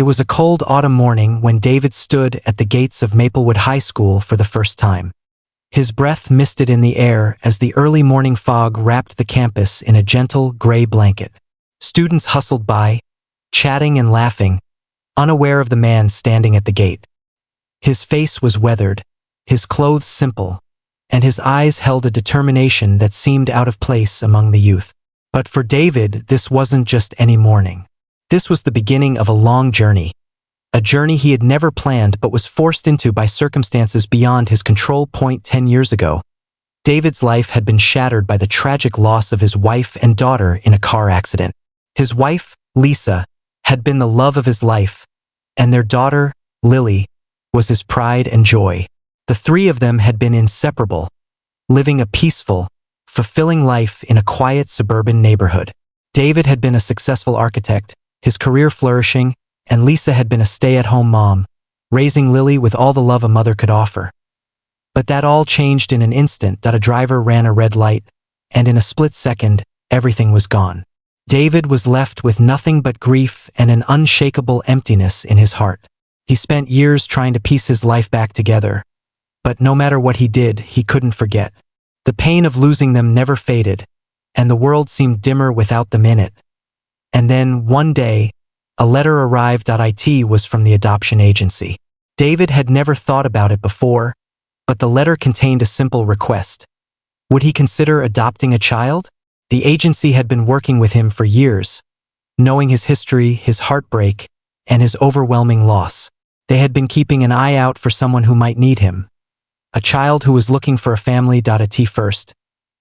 It was a cold autumn morning when David stood at the gates of Maplewood High School for the first time. His breath misted in the air as the early morning fog wrapped the campus in a gentle, gray blanket. Students hustled by, chatting and laughing, unaware of the man standing at the gate. His face was weathered, his clothes simple, and his eyes held a determination that seemed out of place among the youth. But for David, this wasn't just any morning. This was the beginning of a long journey. A journey he had never planned but was forced into by circumstances beyond his control. 10 years ago, David's life had been shattered by the tragic loss of his wife and daughter in a car accident. His wife, Lisa, had been the love of his life, and their daughter, Lily, was his pride and joy. The three of them had been inseparable, living a peaceful, fulfilling life in a quiet suburban neighborhood. David had been a successful architect, his career flourishing, and Lisa had been a stay-at-home mom, raising Lily with all the love a mother could offer. But that all changed in an instant. A driver ran a red light, and in a split second, everything was gone. David was left with nothing but grief and an unshakable emptiness in his heart. He spent years trying to piece his life back together, but no matter what he did, he couldn't forget. The pain of losing them never faded, and the world seemed dimmer without them in it. And then, one day, a letter arrived. It was from the adoption agency. David had never thought about it before, but the letter contained a simple request. Would he consider adopting a child? The agency had been working with him for years, knowing his history, his heartbreak, and his overwhelming loss. They had been keeping an eye out for someone who might need him. A child who was looking for a family. At first,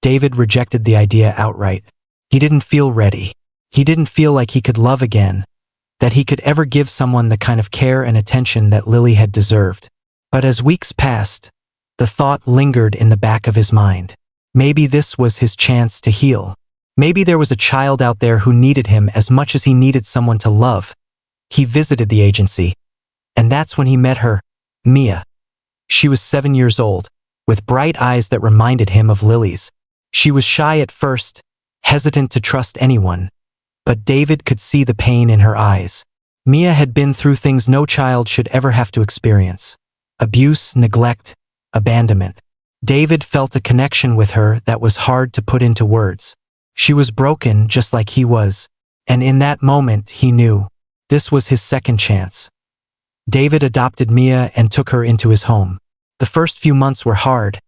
David rejected the idea outright. He didn't feel ready. He didn't feel like he could love again, that he could ever give someone the kind of care and attention that Lily had deserved. But as weeks passed, the thought lingered in the back of his mind. Maybe this was his chance to heal. Maybe there was a child out there who needed him as much as he needed someone to love. He visited the agency, and that's when he met her, Mia. She was 7 years old, with bright eyes that reminded him of Lily's. She was shy at first, hesitant to trust anyone, but David could see the pain in her eyes. Mia had been through things no child should ever have to experience: abuse, neglect, abandonment. David felt a connection with her that was hard to put into words. She was broken just like he was, and in that moment he knew this was his second chance. David adopted Mia and took her into his home. The first few months were hard,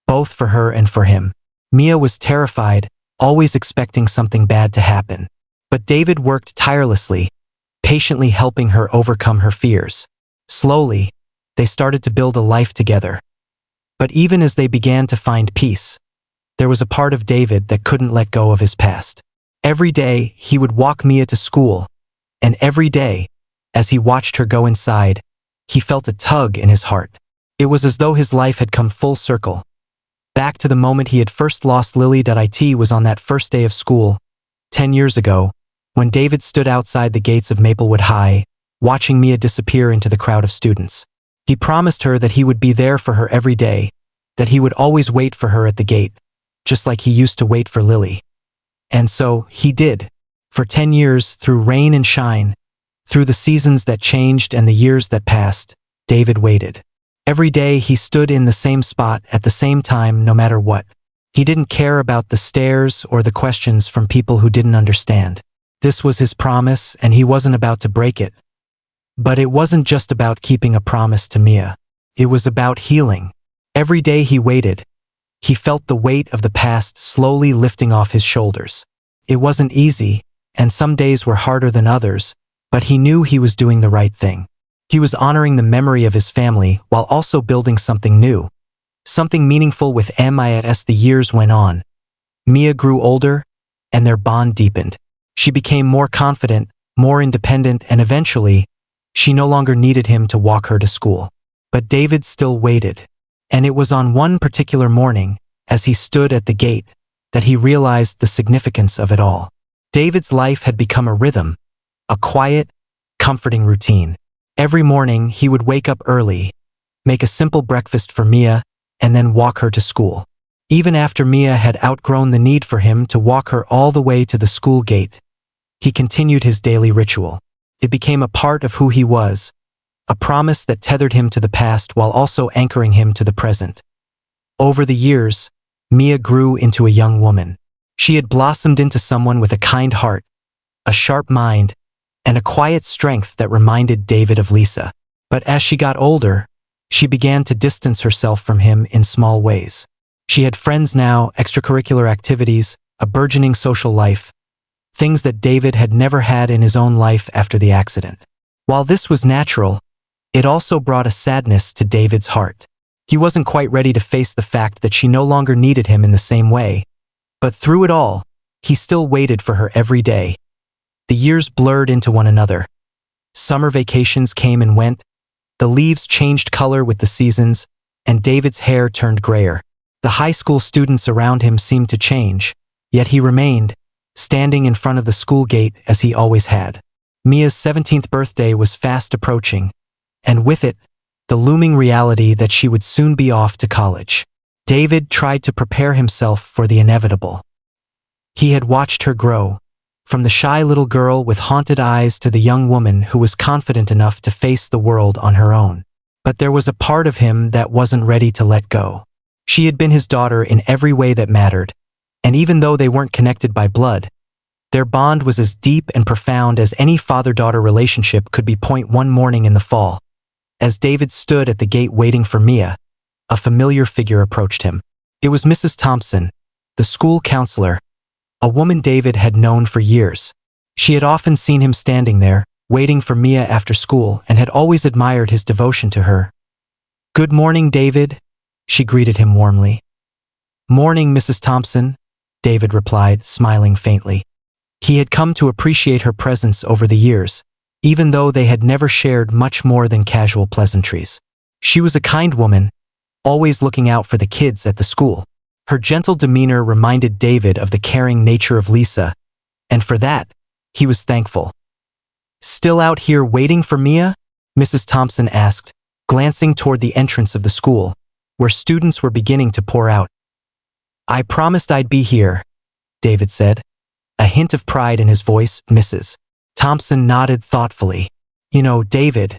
both for her and for him. Mia was terrified, always expecting something bad to happen. But David worked tirelessly, patiently helping her overcome her fears. Slowly, they started to build a life together. But even as they began to find peace, there was a part of David that couldn't let go of his past. Every day, he would walk Mia to school, and every day, as he watched her go inside, he felt a tug in his heart. It was as though his life had come full circle, back to the moment he had first lost Lily. It was on that first day of school, 10 years ago, when David stood outside the gates of Maplewood High, watching Mia disappear into the crowd of students. He promised her that he would be there for her every day, that he would always wait for her at the gate, just like he used to wait for Lily. And so, he did. For 10 years, through rain and shine, through the seasons that changed and the years that passed, David waited. Every day he stood in the same spot at the same time, no matter what. He didn't care about the stares or the questions from people who didn't understand. This was his promise, and he wasn't about to break it. But it wasn't just about keeping a promise to Mia. It was about healing. Every day he waited, he felt the weight of the past slowly lifting off his shoulders. It wasn't easy, and some days were harder than others, but he knew he was doing the right thing. He was honoring the memory of his family while also building something new, something meaningful with Mia. As the years went on, Mia grew older, and their bond deepened. She became more confident, more independent, and eventually, she no longer needed him to walk her to school. But David still waited. And it was on one particular morning, as he stood at the gate, that he realized the significance of it all. David's life had become a rhythm, a quiet, comforting routine. Every morning, he would wake up early, make a simple breakfast for Mia, and then walk her to school. Even after Mia had outgrown the need for him to walk her all the way to the school gate, he continued his daily ritual. It became a part of who he was, a promise that tethered him to the past while also anchoring him to the present. Over the years, Mia grew into a young woman. She had blossomed into someone with a kind heart, a sharp mind, and a quiet strength that reminded David of Lisa. But as she got older, she began to distance herself from him in small ways. She had friends now, extracurricular activities, a burgeoning social life, things that David had never had in his own life after the accident. While this was natural, it also brought a sadness to David's heart. He wasn't quite ready to face the fact that she no longer needed him in the same way. But through it all, he still waited for her every day. The years blurred into one another. Summer vacations came and went. The leaves changed color with the seasons, and David's hair turned grayer. The high school students around him seemed to change, yet he remained, standing in front of the school gate as he always had. Mia's 17th birthday was fast approaching, and with it, the looming reality that she would soon be off to college. David tried to prepare himself for the inevitable. He had watched her grow, from the shy little girl with haunted eyes to the young woman who was confident enough to face the world on her own. But there was a part of him that wasn't ready to let go. She had been his daughter in every way that mattered, and even though they weren't connected by blood, their bond was as deep and profound as any father-daughter relationship could be. One morning in the fall, as David stood at the gate waiting for Mia, a familiar figure approached him. It was Mrs. Thompson, the school counselor, a woman David had known for years. She had often seen him standing there, waiting for Mia after school, and had always admired his devotion to her. "Good morning, David," she greeted him warmly. "Morning, Mrs. Thompson," David replied, smiling faintly. He had come to appreciate her presence over the years, even though they had never shared much more than casual pleasantries. She was a kind woman, always looking out for the kids at the school. Her gentle demeanor reminded David of the caring nature of Lisa, and for that, he was thankful. "Still out here waiting for Mia?" Mrs. Thompson asked, glancing toward the entrance of the school, where students were beginning to pour out. "I promised I'd be here," David said, a hint of pride in his voice. Mrs. Thompson nodded thoughtfully. "You know, David,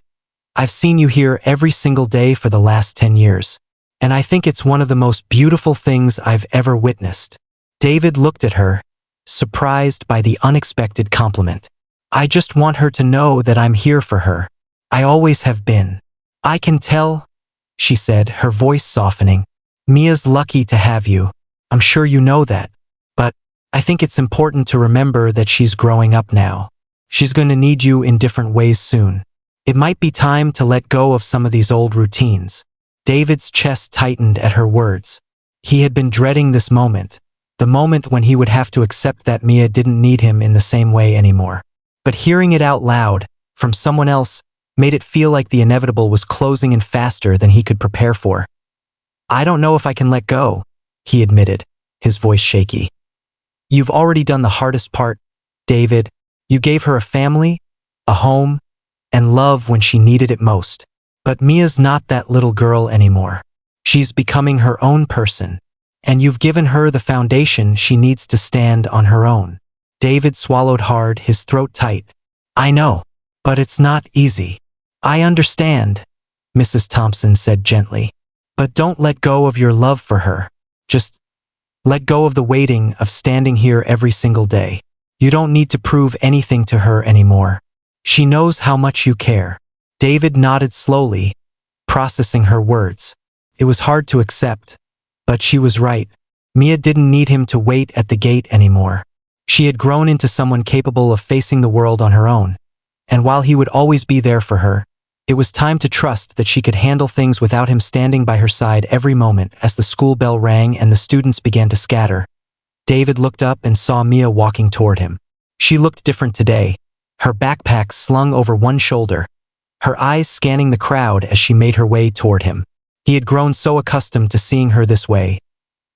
I've seen you here every single day for the last 10 years. And I think it's one of the most beautiful things I've ever witnessed." David looked at her, surprised by the unexpected compliment. "I just want her to know that I'm here for her. I always have been." "I can tell," she said, her voice softening. "Mia's lucky to have you. I'm sure you know that. But I think it's important to remember that she's growing up now. She's going to need you in different ways soon. It might be time to let go of some of these old routines." David's chest tightened at her words. He had been dreading this moment, the moment when he would have to accept that Mia didn't need him in the same way anymore. But hearing it out loud, from someone else, made it feel like the inevitable was closing in faster than he could prepare for. "I don't know if I can let go," he admitted, his voice shaky. "You've already done the hardest part, David. You gave her a family, a home, and love when she needed it most. But Mia's not that little girl anymore. She's becoming her own person, and you've given her the foundation she needs to stand on her own." David swallowed hard, his throat tight. "I know, but it's not easy." "I understand," Mrs. Thompson said gently. "But don't let go of your love for her. Just let go of the waiting of standing here every single day. You don't need to prove anything to her anymore. She knows how much you care." David nodded slowly, processing her words. It was hard to accept, but she was right. Mia didn't need him to wait at the gate anymore. She had grown into someone capable of facing the world on her own, and while he would always be there for her, it was time to trust that she could handle things without him standing by her side every moment. As the school bell rang and the students began to scatter, David looked up and saw Mia walking toward him. She looked different today, her backpack slung over one shoulder, her eyes scanning the crowd as she made her way toward him. He had grown so accustomed to seeing her this way,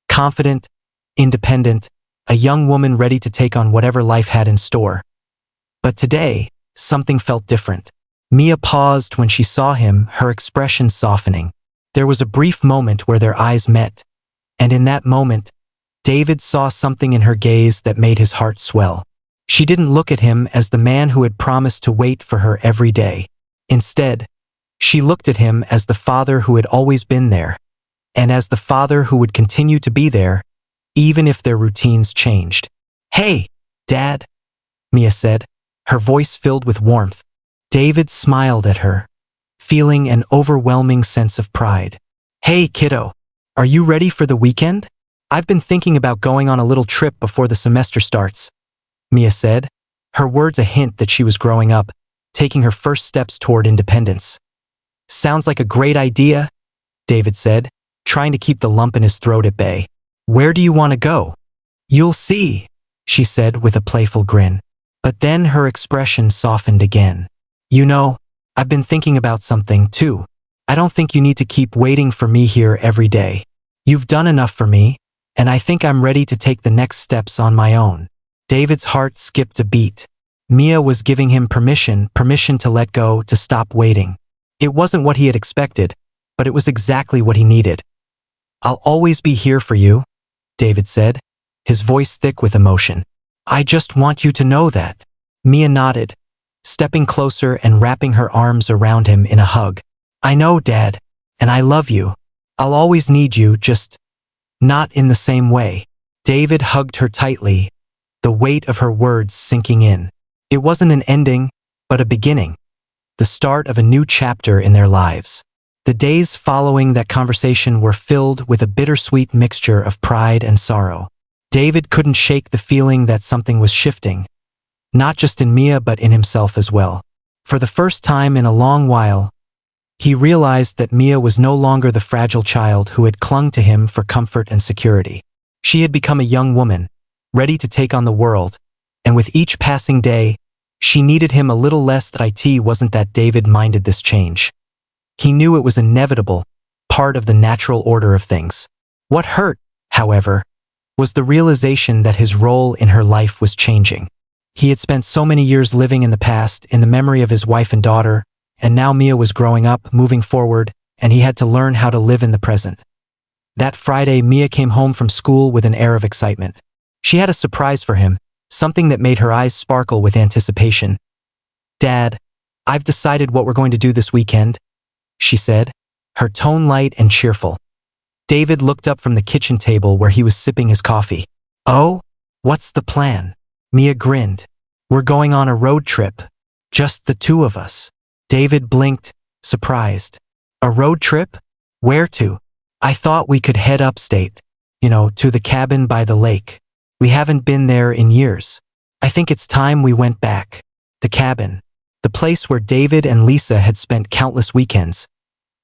confident, independent, a young woman ready to take on whatever life had in store. But today, something felt different. Mia paused when she saw him, her expression softening. There was a brief moment where their eyes met, and in that moment, David saw something in her gaze that made his heart swell. She didn't look at him as the man who had promised to wait for her every day. Instead, she looked at him as the father who had always been there, and as the father who would continue to be there, even if their routines changed. "Hey, Dad," Mia said, her voice filled with warmth. David smiled at her, feeling an overwhelming sense of pride. "Hey, kiddo, are you ready for the weekend? I've been thinking about going on a little trip before the semester starts," Mia said, her words a hint that she was growing up, taking her first steps toward independence. "Sounds like a great idea," David said, trying to keep the lump in his throat at bay. "Where do you want to go?" "You'll see," she said with a playful grin. But then her expression softened again. "You know, I've been thinking about something, too. I don't think you need to keep waiting for me here every day. You've done enough for me, and I think I'm ready to take the next steps on my own." David's heart skipped a beat. Mia was giving him permission to let go, to stop waiting. It wasn't what he had expected, but it was exactly what he needed. "I'll always be here for you," David said, his voice thick with emotion. "I just want you to know that." Mia nodded, stepping closer and wrapping her arms around him in a hug. "I know, Dad, and I love you. I'll always need you, just not in the same way." David hugged her tightly, the weight of her words sinking in. It wasn't an ending, but a beginning, the start of a new chapter in their lives. The days following that conversation were filled with a bittersweet mixture of pride and sorrow. David couldn't shake the feeling that something was shifting, not just in Mia but in himself as well. For the first time in a long while, he realized that Mia was no longer the fragile child who had clung to him for comfort and security. She had become a young woman, ready to take on the world, and with each passing day, she needed him a little less. It wasn't that David minded this change. He knew it was inevitable, part of the natural order of things. What hurt, however, was the realization that his role in her life was changing. He had spent so many years living in the past, in the memory of his wife and daughter, and now Mia was growing up, moving forward, and he had to learn how to live in the present. That Friday, Mia came home from school with an air of excitement. She had a surprise for him, something that made her eyes sparkle with anticipation. "Dad, I've decided what we're going to do this weekend," she said, her tone light and cheerful. David looked up from the kitchen table where he was sipping his coffee. "Oh, what's the plan?" Mia grinned. "We're going on a road trip. Just the two of us." David blinked, surprised. "A road trip? Where to?" "I thought we could head upstate, to the cabin by the lake. We haven't been there in years. I think it's time we went back." The cabin. The place where David and Lisa had spent countless weekends.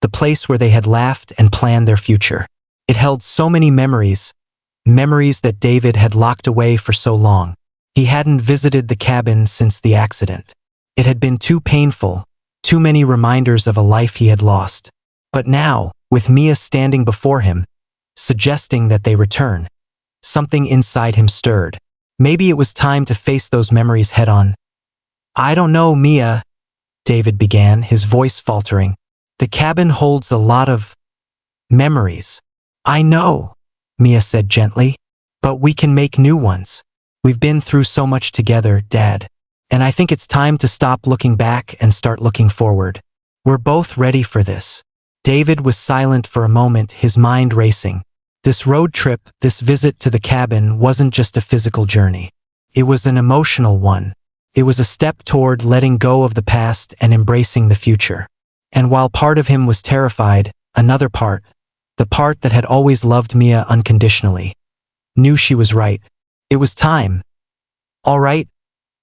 The place where they had laughed and planned their future. It held so many memories that David had locked away for so long. He hadn't visited the cabin since the accident. It had been too painful, too many reminders of a life he had lost. But now, with Mia standing before him, suggesting that they return, something inside him stirred. Maybe it was time to face those memories head-on. "I don't know, Mia," David began, his voice faltering. "The cabin holds a lot of memories." "I know," Mia said gently, "but we can make new ones. We've been through so much together, Dad, and I think it's time to stop looking back and start looking forward. We're both ready for this." David was silent for a moment, his mind racing. This road trip, this visit to the cabin, wasn't just a physical journey. It was an emotional one. It was a step toward letting go of the past and embracing the future. And while part of him was terrified, another part, the part that had always loved Mia unconditionally, knew she was right. It was time. "All right,"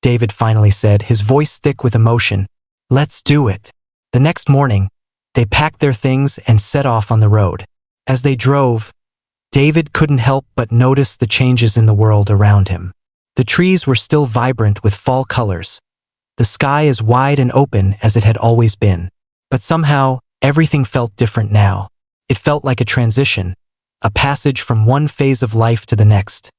David finally said, his voice thick with emotion. "Let's do it." The next morning, they packed their things and set off on the road. As they drove, David couldn't help but notice the changes in the world around him. The trees were still vibrant with fall colors, the sky as wide and open as it had always been. But somehow, everything felt different now. It felt like a transition, a passage from one phase of life to the next.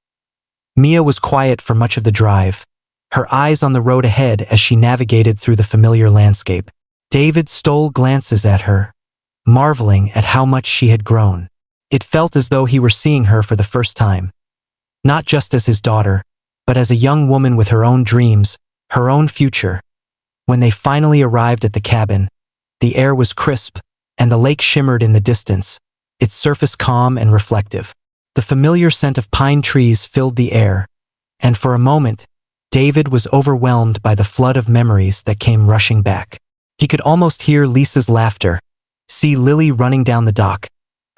Mia was quiet for much of the drive, her eyes on the road ahead as she navigated through the familiar landscape. David stole glances at her, marveling at how much she had grown. It felt as though he were seeing her for the first time. Not just as his daughter, but as a young woman with her own dreams, her own future. When they finally arrived at the cabin, the air was crisp, and the lake shimmered in the distance, its surface calm and reflective. The familiar scent of pine trees filled the air, and for a moment, David was overwhelmed by the flood of memories that came rushing back. He could almost hear Lisa's laughter, see Lily running down the dock,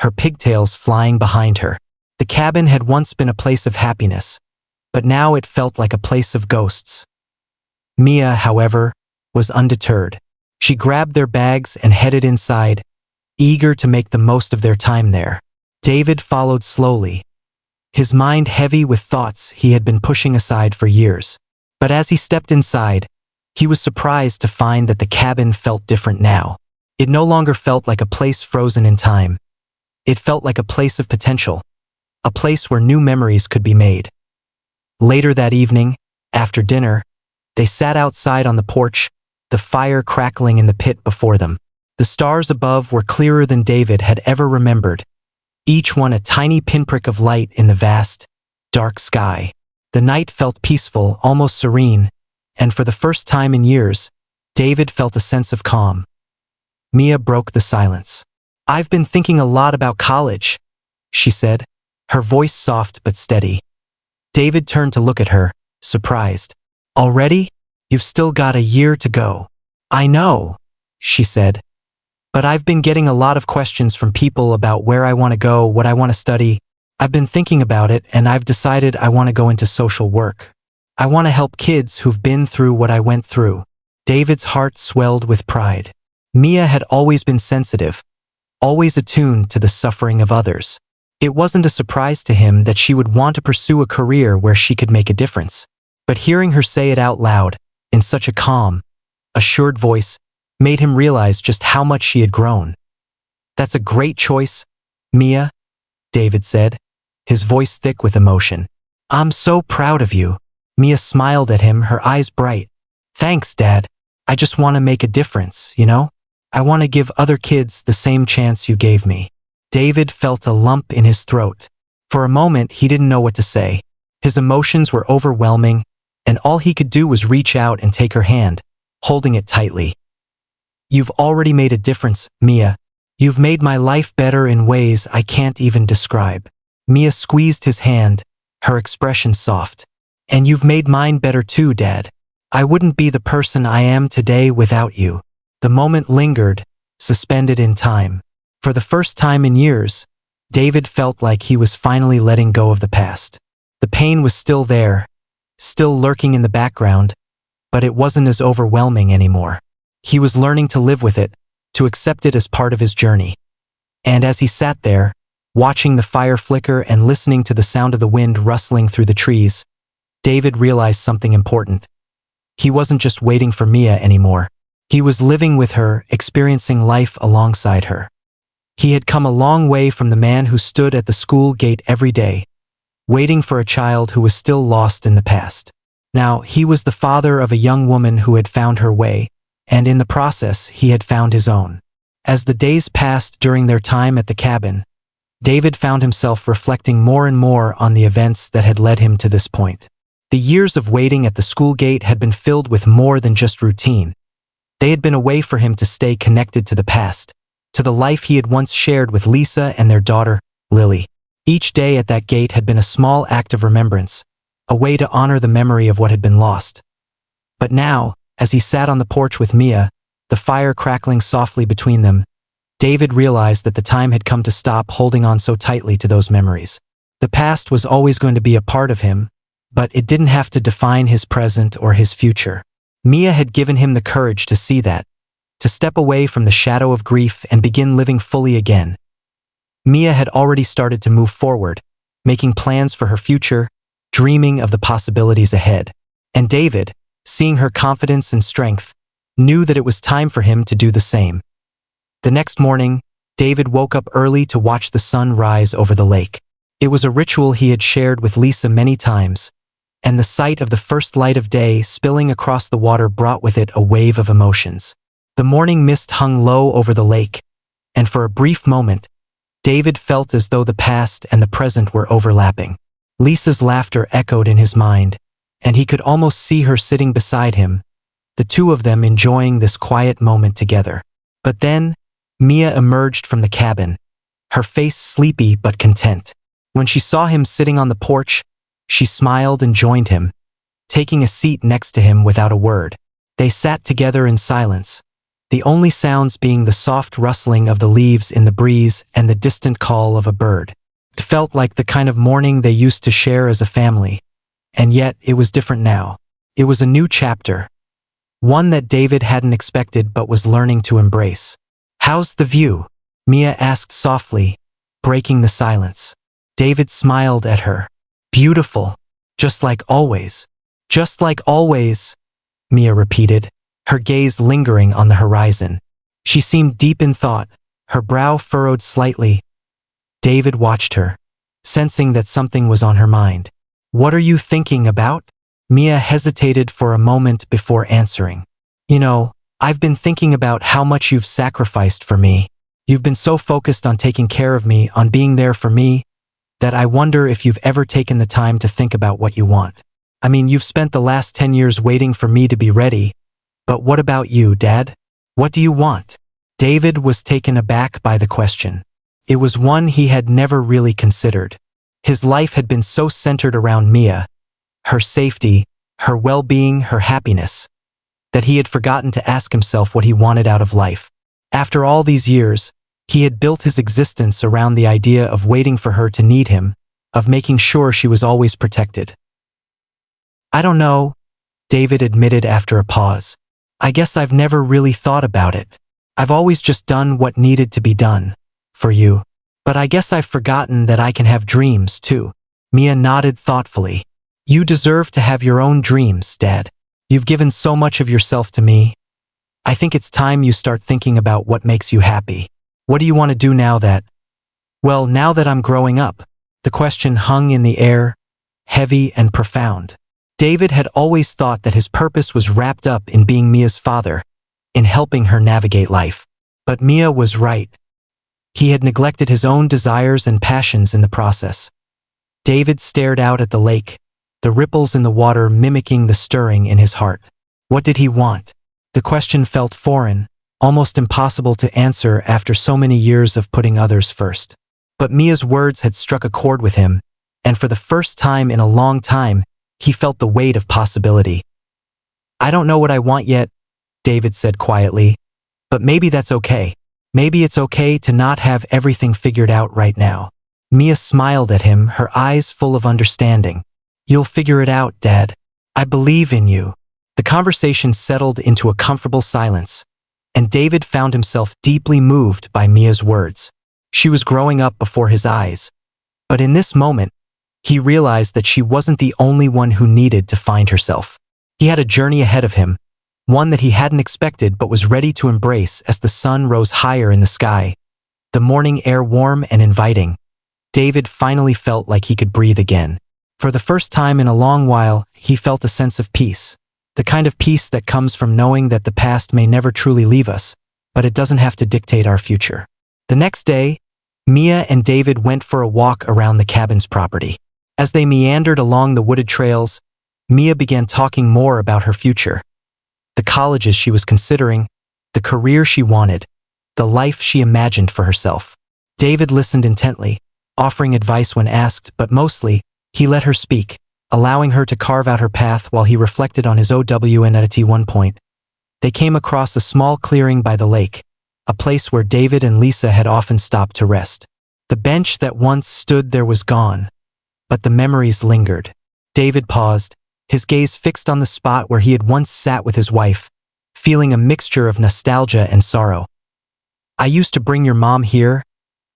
her pigtails flying behind her. The cabin had once been a place of happiness, but now it felt like a place of ghosts. Mia, however, was undeterred. She grabbed their bags and headed inside, eager to make the most of their time there. David followed slowly, his mind heavy with thoughts he had been pushing aside for years. But as he stepped inside, he was surprised to find that the cabin felt different now. It no longer felt like a place frozen in time. It felt like a place of potential, a place where new memories could be made. Later that evening, after dinner, they sat outside on the porch, the fire crackling in the pit before them. The stars above were clearer than David had ever remembered, each one a tiny pinprick of light in the vast, dark sky. The night felt peaceful, almost serene, and for the first time in years, David felt a sense of calm. Mia broke the silence. "I've been thinking a lot about college," she said, her voice soft but steady. David turned to look at her, surprised. "Already? You've still got a year to go." "I know," she said, "but I've been getting a lot of questions from people about where I want to go, what I want to study. I've been thinking about it, and I've decided I want to go into social work. I want to help kids who've been through what I went through." David's heart swelled with pride. Mia had always been sensitive, always attuned to the suffering of others. It wasn't a surprise to him that she would want to pursue a career where she could make a difference. But hearing her say it out loud, in such a calm, assured voice, made him realize just how much she had grown. "That's a great choice, Mia," David said, his voice thick with emotion. "I'm so proud of you." Mia smiled at him, her eyes bright. "Thanks, Dad. I just want to make a difference, you know? I want to give other kids the same chance you gave me." David felt a lump in his throat. For a moment, he didn't know what to say. His emotions were overwhelming, and all he could do was reach out and take her hand, holding it tightly. "You've already made a difference, Mia. You've made my life better in ways I can't even describe." Mia squeezed his hand, her expression soft. "And you've made mine better too, Dad. I wouldn't be the person I am today without you." The moment lingered, suspended in time. For the first time in years, David felt like he was finally letting go of the past. The pain was still there, still lurking in the background, but it wasn't as overwhelming anymore. He was learning to live with it, to accept it as part of his journey. And as he sat there, watching the fire flicker and listening to the sound of the wind rustling through the trees, David realized something important. He wasn't just waiting for Mia anymore. He was living with her, experiencing life alongside her. He had come a long way from the man who stood at the school gate every day, waiting for a child who was still lost in the past. Now, he was the father of a young woman who had found her way, and in the process, he had found his own. As the days passed during their time at the cabin, David found himself reflecting more and more on the events that had led him to this point. The years of waiting at the school gate had been filled with more than just routine. They had been a way for him to stay connected to the past, to the life he had once shared with Lisa and their daughter, Lily. Each day at that gate had been a small act of remembrance, a way to honor the memory of what had been lost. But now, as he sat on the porch with Mia, the fire crackling softly between them, David realized that the time had come to stop holding on so tightly to those memories. The past was always going to be a part of him, but it didn't have to define his present or his future. Mia had given him the courage to see that, to step away from the shadow of grief and begin living fully again. Mia had already started to move forward, making plans for her future, dreaming of the possibilities ahead. And David, seeing her confidence and strength, knew that it was time for him to do the same. The next morning, David woke up early to watch the sun rise over the lake. It was a ritual he had shared with Lisa many times, and the sight of the first light of day spilling across the water brought with it a wave of emotions. The morning mist hung low over the lake, and for a brief moment, David felt as though the past and the present were overlapping. Lisa's laughter echoed in his mind, and he could almost see her sitting beside him, the two of them enjoying this quiet moment together. But then, Mia emerged from the cabin, her face sleepy but content. When she saw him sitting on the porch, she smiled and joined him, taking a seat next to him without a word. They sat together in silence, the only sounds being the soft rustling of the leaves in the breeze and the distant call of a bird. It felt like the kind of morning they used to share as a family, and yet it was different now. It was a new chapter, one that David hadn't expected but was learning to embrace. "How's the view?" Mia asked softly, breaking the silence. David smiled at her. "Beautiful. Just like always." "Just like always," Mia repeated, her gaze lingering on the horizon. She seemed deep in thought, her brow furrowed slightly. David watched her, sensing that something was on her mind. "What are you thinking about?" Mia hesitated for a moment before answering. "You know, I've been thinking about how much you've sacrificed for me. You've been so focused on taking care of me, on being there for me, that I wonder if you've ever taken the time to think about what you want. I mean, you've spent the last 10 years waiting for me to be ready, but what about you, Dad? What do you want?" David was taken aback by the question. It was one he had never really considered. His life had been so centered around Mia, her safety, her well-being, her happiness, that he had forgotten to ask himself what he wanted out of life. After all these years, he had built his existence around the idea of waiting for her to need him, of making sure she was always protected. "I don't know," David admitted after a pause. "I guess I've never really thought about it. I've always just done what needed to be done, for you. But I guess I've forgotten that I can have dreams, too." Mia nodded thoughtfully. "You deserve to have your own dreams, Dad. You've given so much of yourself to me. I think it's time you start thinking about what makes you happy. What do you want to do now that..." "Well, now that I'm growing up." The question hung in the air, heavy and profound. David had always thought that his purpose was wrapped up in being Mia's father, in helping her navigate life. But Mia was right. He had neglected his own desires and passions in the process. David stared out at the lake, the ripples in the water mimicking the stirring in his heart. What did he want? The question felt foreign, almost impossible to answer after so many years of putting others first. But Mia's words had struck a chord with him, and for the first time in a long time, he felt the weight of possibility. "I don't know what I want yet," David said quietly, "but maybe that's okay. Maybe it's okay to not have everything figured out right now." Mia smiled at him, her eyes full of understanding. "You'll figure it out, Dad. I believe in you." The conversation settled into a comfortable silence, and David found himself deeply moved by Mia's words. She was growing up before his eyes, but in this moment, he realized that she wasn't the only one who needed to find herself. He had a journey ahead of him, one that he hadn't expected but was ready to embrace as the sun rose higher in the sky, the morning air warm and inviting. David finally felt like he could breathe again. For the first time in a long while, he felt a sense of peace, the kind of peace that comes from knowing that the past may never truly leave us, but it doesn't have to dictate our future. The next day, Mia and David went for a walk around the cabin's property. As they meandered along the wooded trails, Mia began talking more about her future. The colleges she was considering, the career she wanted, the life she imagined for herself. David listened intently, offering advice when asked, but mostly, he let her speak, allowing her to carve out her path while he reflected on his OW. And at one point, they came across a small clearing by the lake, a place where David and Lisa had often stopped to rest. The bench that once stood there was gone, but the memories lingered. David paused, his gaze fixed on the spot where he had once sat with his wife, feeling a mixture of nostalgia and sorrow. "I used to bring your mom here,"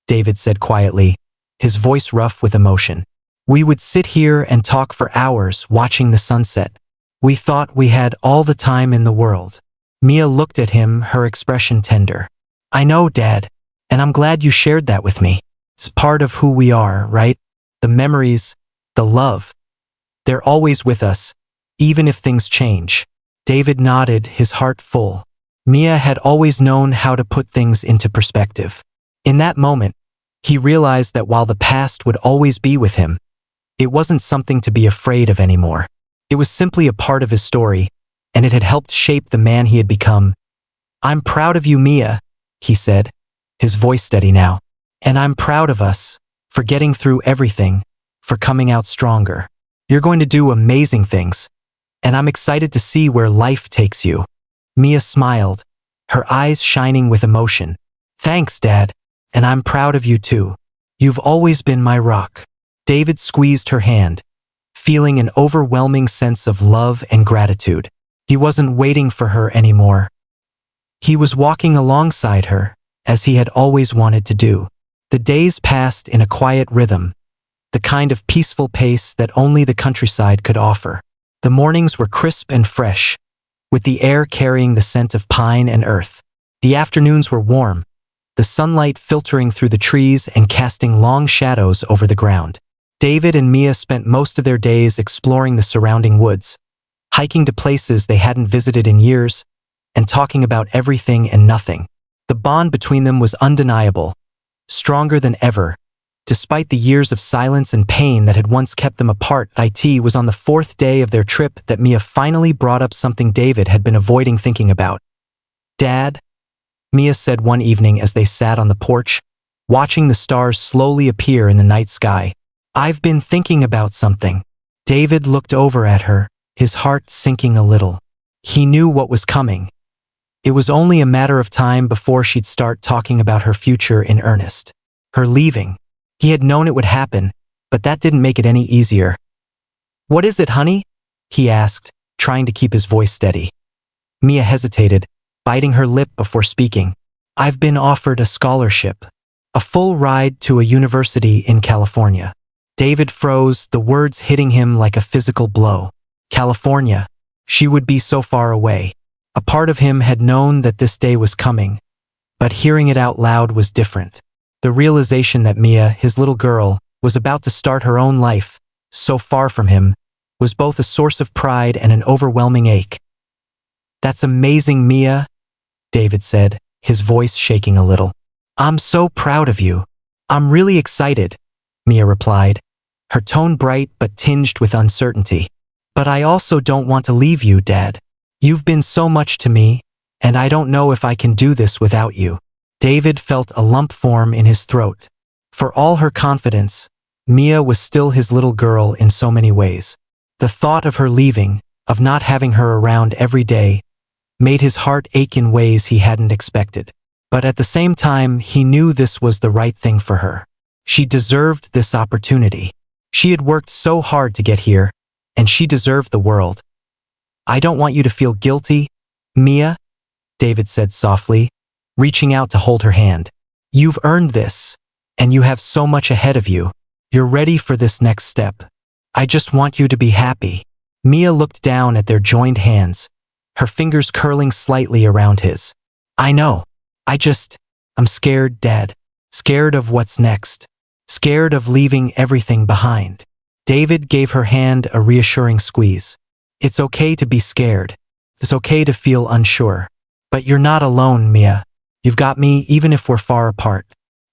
David said quietly, his voice rough with emotion. "We would sit here and talk for hours watching the sunset. We thought we had all the time in the world." Mia looked at him, her expression tender. "I know, Dad, and I'm glad you shared that with me. It's part of who we are, right? The memories, the love. They're always with us, even if things change." David nodded, his heart full. Mia had always known how to put things into perspective. In that moment, he realized that while the past would always be with him, it wasn't something to be afraid of anymore. It was simply a part of his story, and it had helped shape the man he had become. "I'm proud of you, Mia," he said, his voice steady now. "And I'm proud of us, for getting through everything, for coming out stronger. You're going to do amazing things, and I'm excited to see where life takes you." Mia smiled, her eyes shining with emotion. "Thanks, Dad, and I'm proud of you too. You've always been my rock." David squeezed her hand, feeling an overwhelming sense of love and gratitude. He wasn't waiting for her anymore. He was walking alongside her, as he had always wanted to do. The days passed in a quiet rhythm, the kind of peaceful pace that only the countryside could offer. The mornings were crisp and fresh, with the air carrying the scent of pine and earth. The afternoons were warm, the sunlight filtering through the trees and casting long shadows over the ground. David and Mia spent most of their days exploring the surrounding woods, hiking to places they hadn't visited in years, and talking about everything and nothing. The bond between them was undeniable, stronger than ever. Despite the years of silence and pain that had once kept them apart, it was on the fourth day of their trip that Mia finally brought up something David had been avoiding thinking about. "Dad," Mia said one evening as they sat on the porch, watching the stars slowly appear in the night sky. "I've been thinking about something." David looked over at her, his heart sinking a little. He knew what was coming. It was only a matter of time before she'd start talking about her future in earnest. Her leaving. He had known it would happen, but that didn't make it any easier. "What is it, honey?" he asked, trying to keep his voice steady. Mia hesitated, biting her lip before speaking. "I've been offered a scholarship. A full ride to a university in California." David froze, the words hitting him like a physical blow. California. She would be so far away. A part of him had known that this day was coming, but hearing it out loud was different. The realization that Mia, his little girl, was about to start her own life, so far from him, was both a source of pride and an overwhelming ache. "That's amazing, Mia," David said, his voice shaking a little. "I'm so proud of you. I'm really excited," Mia replied, her tone bright but tinged with uncertainty. "But I also don't want to leave you, Dad. You've been so much to me, and I don't know if I can do this without you." David felt a lump form in his throat. For all her confidence, Mia was still his little girl in so many ways. The thought of her leaving, of not having her around every day, made his heart ache in ways he hadn't expected. But at the same time, he knew this was the right thing for her. She deserved this opportunity. She had worked so hard to get here, and she deserved the world. "I don't want you to feel guilty, Mia," David said softly, reaching out to hold her hand. "You've earned this, and you have so much ahead of you. You're ready for this next step. I just want you to be happy." Mia looked down at their joined hands, her fingers curling slightly around his. "I know. I'm scared, Dad. Scared of what's next. Scared of leaving everything behind." David gave her hand a reassuring squeeze. "It's okay to be scared. It's okay to feel unsure. But you're not alone, Mia. You've got me even if we're far apart.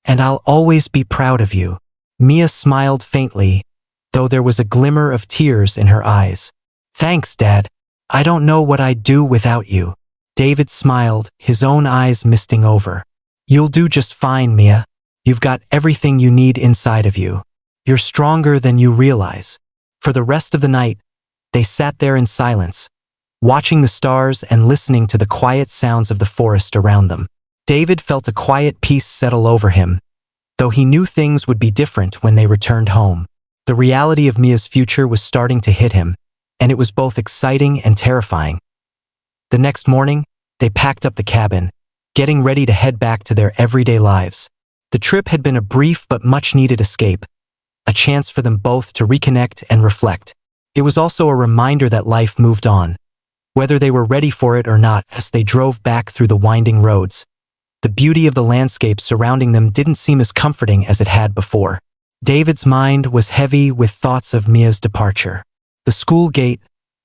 And I'll always be proud of you." Mia smiled faintly, though there was a glimmer of tears in her eyes. "Thanks, Dad. I don't know what I'd do without you." David smiled, his own eyes misting over. "You'll do just fine, Mia. You've got everything you need inside of you. You're stronger than you realize." For the rest of the night, they sat there in silence, watching the stars and listening to the quiet sounds of the forest around them. David felt a quiet peace settle over him, though he knew things would be different when they returned home. The reality of Mia's future was starting to hit him, and it was both exciting and terrifying. The next morning, they packed up the cabin, getting ready to head back to their everyday lives. The trip had been a brief but much-needed escape, a chance for them both to reconnect and reflect. It was also a reminder that life moved on, whether they were ready for it or not. As they drove back through the winding roads, the beauty of the landscape surrounding them didn't seem as comforting as it had before. David's mind was heavy with thoughts of Mia's departure. The school gate,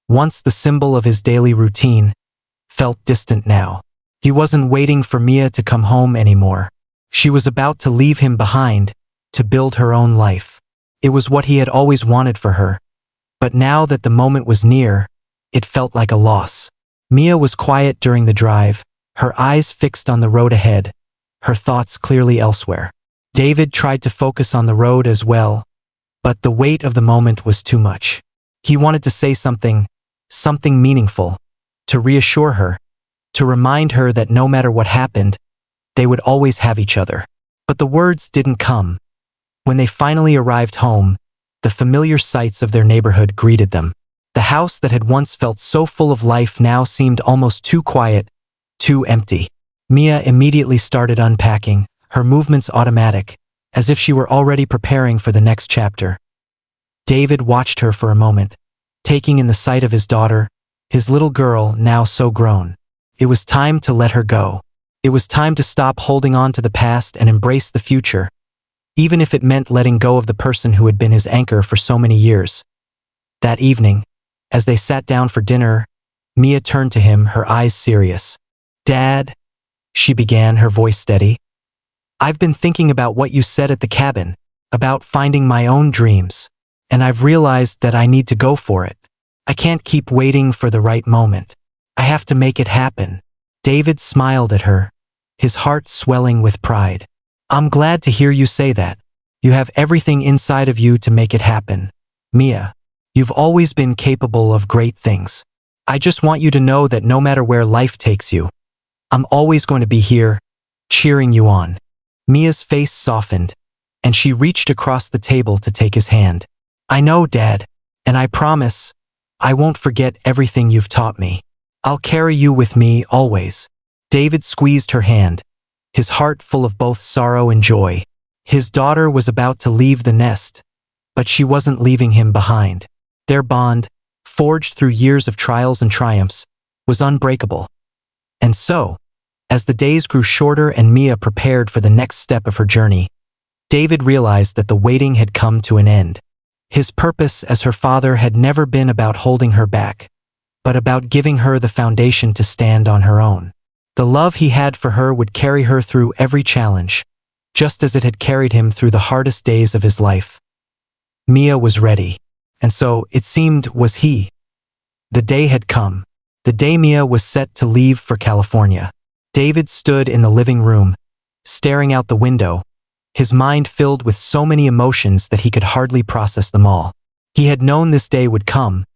once the symbol of his daily routine, felt distant now. He wasn't waiting for Mia to come home anymore. She was about to leave him behind, to build her own life. It was what he had always wanted for her, But now that the moment was near, it felt like a loss. Mia was quiet during the drive, her eyes fixed on the road ahead, her thoughts clearly elsewhere. David tried to focus on the road as well, but the weight of the moment was too much. He wanted to say something meaningful, to reassure her, to remind her that no matter what happened, they would always have each other. But the words didn't come. When they finally arrived home, the familiar sights of their neighborhood greeted them. The house that had once felt so full of life now seemed almost too quiet, too empty. Mia immediately started unpacking, her movements automatic, as if she were already preparing for the next chapter. David watched her for a moment, taking in the sight of his daughter, his little girl now so grown. It was time to let her go. It was time to stop holding on to the past and embrace the future, even if it meant letting go of the person who had been his anchor for so many years. That evening, as they sat down for dinner, Mia turned to him, her eyes serious. "Dad," she began, her voice steady, "I've been thinking about what you said at the cabin, about finding my own dreams, and I've realized that I need to go for it. I can't keep waiting for the right moment. I have to make it happen." David smiled at her, his heart swelling with pride. "I'm glad to hear you say that. You have everything inside of you to make it happen. Mia, you've always been capable of great things. I just want you to know that no matter where life takes you, I'm always going to be here, cheering you on." Mia's face softened, and she reached across the table to take his hand. "I know, Dad, and I promise, I won't forget everything you've taught me. I'll carry you with me always." David squeezed her hand, his heart full of both sorrow and joy. His daughter was about to leave the nest, but she wasn't leaving him behind. Their bond, forged through years of trials and triumphs, was unbreakable. And so, as the days grew shorter and Mia prepared for the next step of her journey, David realized that the waiting had come to an end. His purpose as her father had never been about holding her back, but about giving her the foundation to stand on her own. The love he had for her would carry her through every challenge, just as it had carried him through the hardest days of his life. Mia was ready, and so, it seemed, was he. The day had come. The day Mia was set to leave for California. David stood in the living room, staring out the window, his mind filled with so many emotions that he could hardly process them all. He had known this day would come,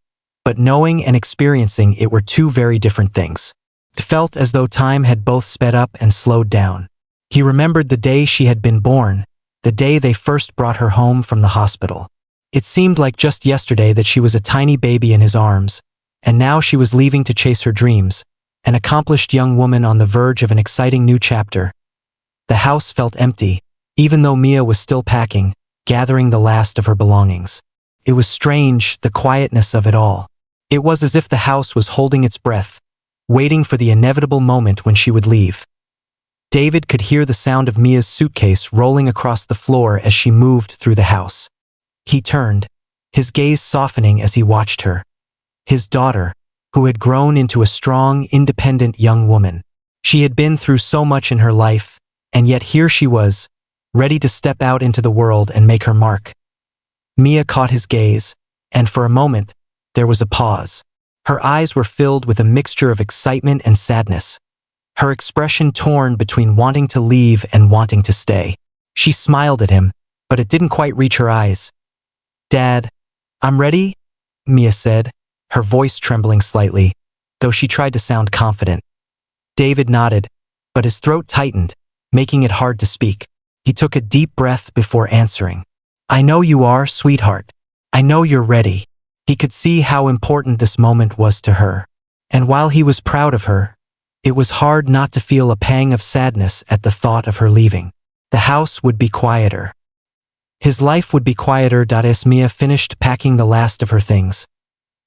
but knowing and experiencing it were two very different things. It felt as though time had both sped up and slowed down. He remembered the day she had been born, the day they first brought her home from the hospital. It seemed like just yesterday that she was a tiny baby in his arms, and now she was leaving to chase her dreams, an accomplished young woman on the verge of an exciting new chapter. The house felt empty, even though Mia was still packing, gathering the last of her belongings. It was strange, the quietness of it all. It was as if the house was holding its breath, waiting for the inevitable moment when she would leave. David could hear the sound of Mia's suitcase rolling across the floor as she moved through the house. He turned, his gaze softening as he watched her. His daughter, who had grown into a strong, independent young woman. She had been through so much in her life, and yet here she was, ready to step out into the world and make her mark. Mia caught his gaze, and for a moment, there was a pause. Her eyes were filled with a mixture of excitement and sadness, her expression torn between wanting to leave and wanting to stay. She smiled at him, but it didn't quite reach her eyes. "Dad, I'm ready," Mia said, her voice trembling slightly, though she tried to sound confident. David nodded, but his throat tightened, making it hard to speak. He took a deep breath before answering. "I know you are, sweetheart. I know you're ready." He could see how important this moment was to her. And while he was proud of her, it was hard not to feel a pang of sadness at the thought of her leaving. The house would be quieter. His life would be quieter. As Mia finished packing the last of her things,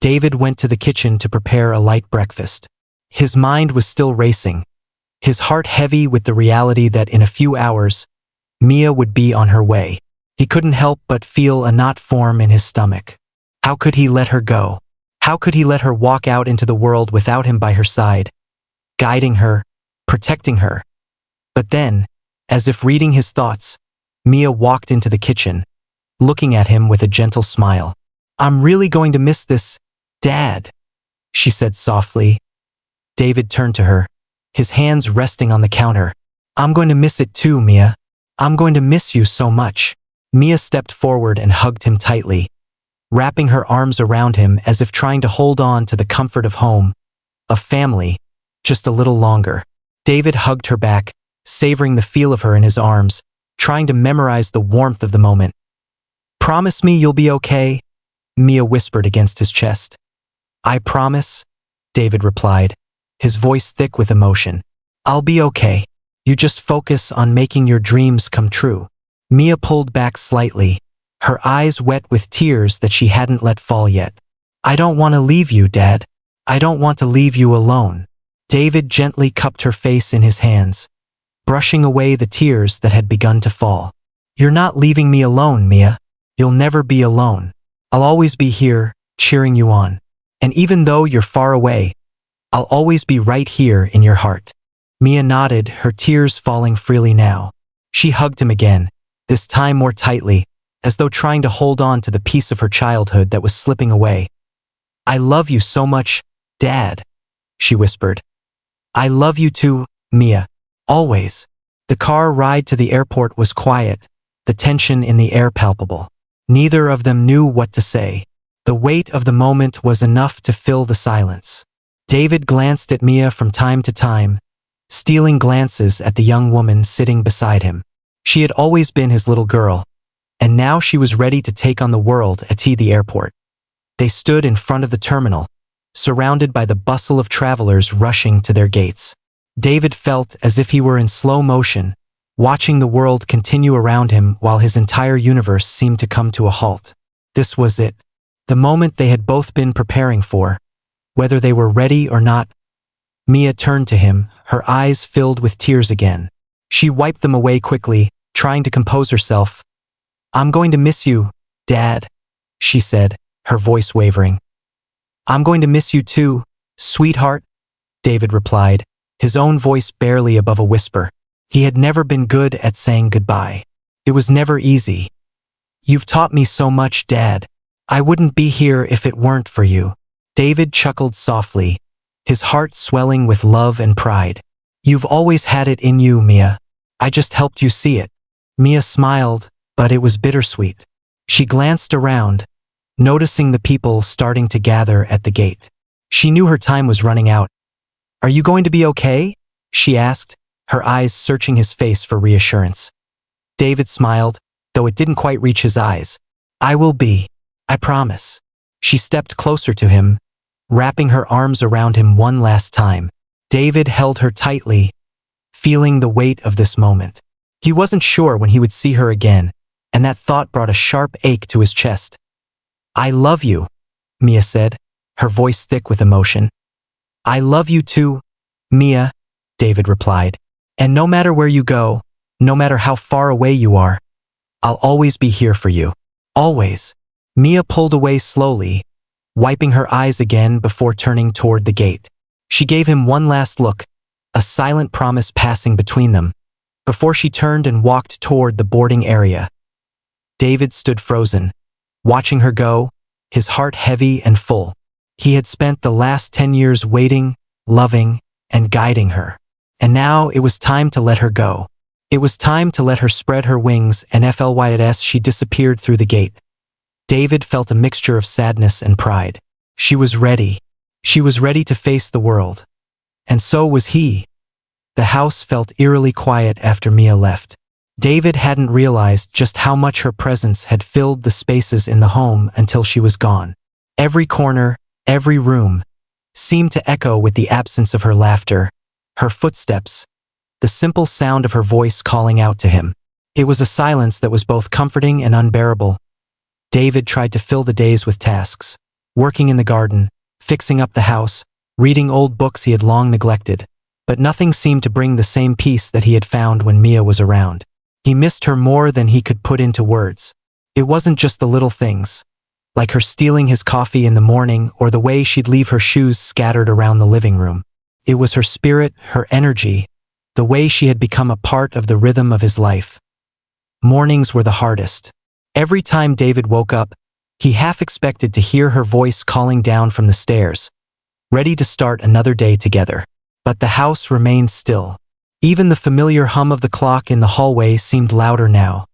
David went to the kitchen to prepare a light breakfast. His mind was still racing, his heart heavy with the reality that in a few hours, Mia would be on her way. He couldn't help but feel a knot form in his stomach. How could he let her go? How could he let her walk out into the world without him by her side, guiding her, protecting her? But then, as if reading his thoughts, Mia walked into the kitchen, looking at him with a gentle smile. I'm really going to miss this, Dad, she said softly. David turned to her, his hands resting on the counter. I'm going to miss it too, Mia. I'm going to miss you so much. Mia stepped forward and hugged him tightly, wrapping her arms around him as if trying to hold on to the comfort of home, of family, just a little longer. David hugged her back, savoring the feel of her in his arms, trying to memorize the warmth of the moment. Promise me you'll be okay, Mia whispered against his chest. I promise, David replied, his voice thick with emotion. I'll be okay. You just focus on making your dreams come true. Mia pulled back slightly, her eyes wet with tears that she hadn't let fall yet. I don't want to leave you, Dad. I don't want to leave you alone. David gently cupped her face in his hands, brushing away the tears that had begun to fall. You're not leaving me alone, Mia. You'll never be alone. I'll always be here, cheering you on. And even though you're far away, I'll always be right here in your heart. Mia nodded, her tears falling freely now. She hugged him again, this time more tightly, as though trying to hold on to the piece of her childhood that was slipping away. I love you so much, Dad, she whispered. I love you too, Mia. Always. The car ride to the airport was quiet, the tension in the air palpable. Neither of them knew what to say. The weight of the moment was enough to fill the silence. David glanced at Mia from time to time, stealing glances at the young woman sitting beside him. She had always been his little girl, and now she was ready to take on the world at the airport. They stood in front of the terminal, surrounded by the bustle of travelers rushing to their gates. David felt as if he were in slow motion, watching the world continue around him while his entire universe seemed to come to a halt. This was it, the moment they had both been preparing for, whether they were ready or not. Mia turned to him, her eyes filled with tears again. She wiped them away quickly, trying to compose herself. I'm going to miss you, Dad, she said, her voice wavering. I'm going to miss you too, sweetheart, David replied, his own voice barely above a whisper. He had never been good at saying goodbye. It was never easy. You've taught me so much, Dad. I wouldn't be here if it weren't for you. David chuckled softly, his heart swelling with love and pride. You've always had it in you, Mia. I just helped you see it. Mia smiled, but it was bittersweet. She glanced around, noticing the people starting to gather at the gate. She knew her time was running out. Are you going to be okay? She asked, her eyes searching his face for reassurance. David smiled, though it didn't quite reach his eyes. I will be. I promise. She stepped closer to him, wrapping her arms around him one last time. David held her tightly, feeling the weight of this moment. He wasn't sure when he would see her again, and that thought brought a sharp ache to his chest. I love you, Mia said, her voice thick with emotion. I love you too, Mia, David replied. And no matter where you go, no matter how far away you are, I'll always be here for you. Always. Mia pulled away slowly, wiping her eyes again before turning toward the gate. She gave him one last look, a silent promise passing between them, before she turned and walked toward the boarding area. David stood frozen, watching her go, his heart heavy and full. He had spent the last 10 years waiting, loving, and guiding her. And now it was time to let her go. It was time to let her spread her wings, and as she disappeared through the gate. David felt a mixture of sadness and pride. She was ready. She was ready to face the world. And so was he. The house felt eerily quiet after Mia left. David hadn't realized just how much her presence had filled the spaces in the home until she was gone. Every corner, every room, seemed to echo with the absence of her laughter, her footsteps, the simple sound of her voice calling out to him. It was a silence that was both comforting and unbearable. David tried to fill the days with tasks, working in the garden, fixing up the house, reading old books he had long neglected, but nothing seemed to bring the same peace that he had found when Mia was around. He missed her more than he could put into words. It wasn't just the little things, like her stealing his coffee in the morning or the way she'd leave her shoes scattered around the living room. It was her spirit, her energy, the way she had become a part of the rhythm of his life. Mornings were the hardest. Every time David woke up, He half expected to hear her voice calling down from the stairs, ready to start another day together. But the house remained still. Even the familiar hum of the clock in the hallway seemed louder now.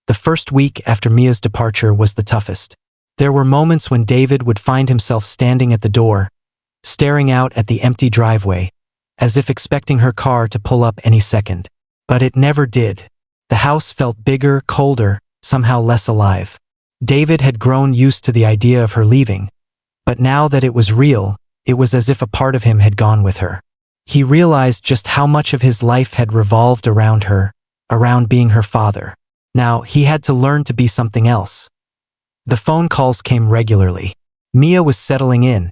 The first week after Mia's departure was the toughest. There were moments when David would find himself standing at the door, staring out at the empty driveway, as if expecting her car to pull up any second. But it never did. The house felt bigger, colder, somehow less alive. David had grown used to the idea of her leaving, but now that it was real, it was as if a part of him had gone with her. He realized just how much of his life had revolved around her, around being her father. Now, he had to learn to be something else. The phone calls came regularly. Mia was settling in,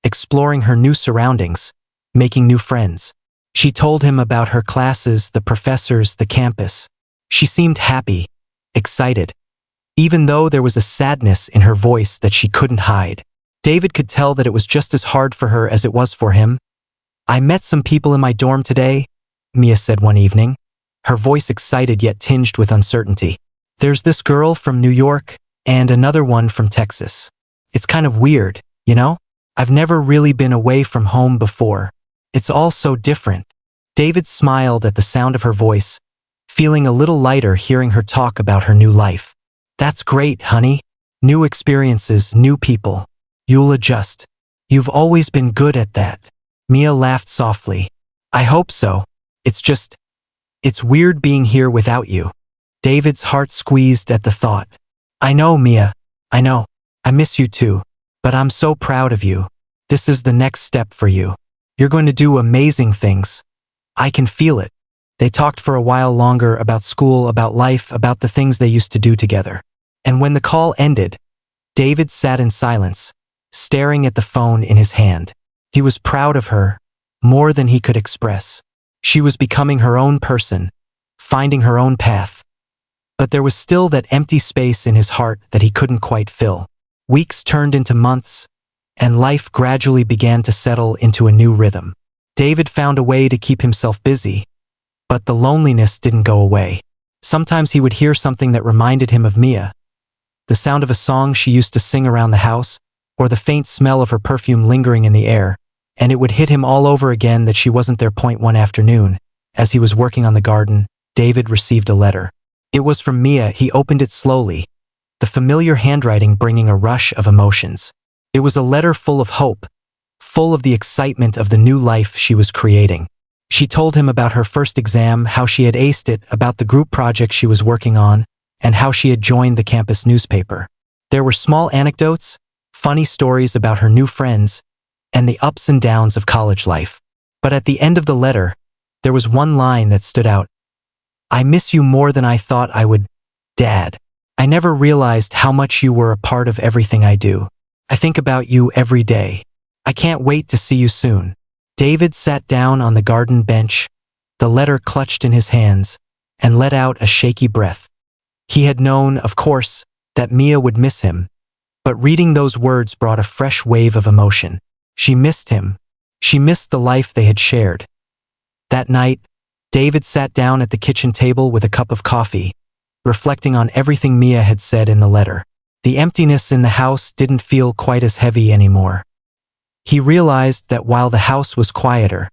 exploring her new surroundings, making new friends. She told him about her classes, the professors, the campus. She seemed happy, excited, even though there was a sadness in her voice that she couldn't hide. David could tell that it was just as hard for her as it was for him. "I met some people in my dorm today," Mia said one evening, her voice excited yet tinged with uncertainty. "There's this girl from New York and another one from Texas. It's kind of weird, you know? I've never really been away from home before. It's all so different." David smiled at the sound of her voice, feeling a little lighter hearing her talk about her new life. "That's great, honey. New experiences, new people. You'll adjust. You've always been good at that." Mia laughed softly. "I hope so. It's weird being here without you." David's heart squeezed at the thought. "I know, Mia. I know. I miss you too. But I'm so proud of you. This is the next step for you. You're going to do amazing things. I can feel it." They talked for a while longer about school, about life, about the things they used to do together. And when the call ended, David sat in silence, staring at the phone in his hand. He was proud of her, more than he could express. She was becoming her own person, finding her own path. But there was still that empty space in his heart that he couldn't quite fill. Weeks turned into months, and life gradually began to settle into a new rhythm. David found a way to keep himself busy, but the loneliness didn't go away. Sometimes he would hear something that reminded him of Mia, the sound of a song she used to sing around the house, or the faint smell of her perfume lingering in the air, and it would hit him all over again that she wasn't there. One afternoon, as he was working on the garden, David received a letter. It was from Mia. He opened it slowly, the familiar handwriting bringing a rush of emotions. It was a letter full of hope, full of the excitement of the new life she was creating. She told him about her first exam, how she had aced it, about the group project she was working on, and how she had joined the campus newspaper. There were small anecdotes, funny stories about her new friends, and the ups and downs of college life. But at the end of the letter, there was one line that stood out. "I miss you more than I thought I would, Dad. I never realized how much you were a part of everything I do. I think about you every day. I can't wait to see you soon." David sat down on the garden bench, the letter clutched in his hands, and let out a shaky breath. He had known, of course, that Mia would miss him, but reading those words brought a fresh wave of emotion. She missed him. She missed the life they had shared. That night, David sat down at the kitchen table with a cup of coffee, reflecting on everything Mia had said in the letter. The emptiness in the house didn't feel quite as heavy anymore. He realized that while the house was quieter,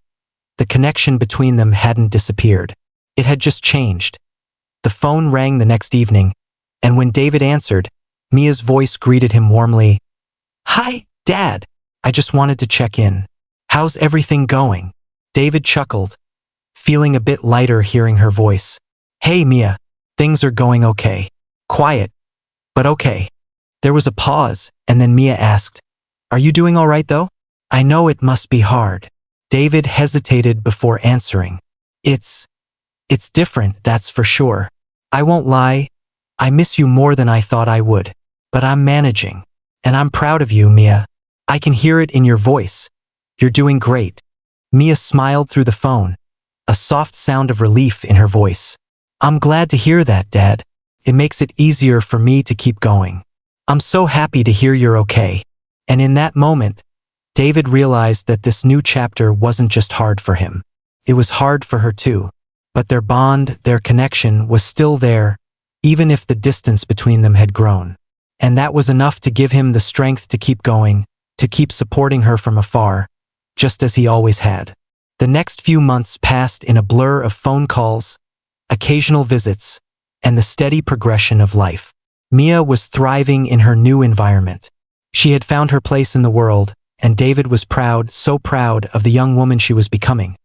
the connection between them hadn't disappeared. It had just changed. The phone rang the next evening, and when David answered, Mia's voice greeted him warmly. "Hi, Dad. I just wanted to check in. How's everything going?" David chuckled, feeling a bit lighter hearing her voice. "Hey, Mia. Things are going okay. Quiet, but okay." There was a pause, and then Mia asked, "Are you doing all right, though? I know it must be hard." David hesitated before answering. It's different, that's for sure. I won't lie. I miss you more than I thought I would. But I'm managing. And I'm proud of you, Mia. I can hear it in your voice. You're doing great." Mia smiled through the phone, a soft sound of relief in her voice. "I'm glad to hear that, Dad. It makes it easier for me to keep going. I'm so happy to hear you're okay." And in that moment, David realized that this new chapter wasn't just hard for him. It was hard for her too. But their bond, their connection was still there, even if the distance between them had grown. and that was enough to give him the strength to keep going, to keep supporting her from afar, just as he always had. The next few months passed in a blur of phone calls, occasional visits, and the steady progression of life. Mia was thriving in her new environment. She had found her place in the world, and David was proud, so proud of the young woman she was becoming.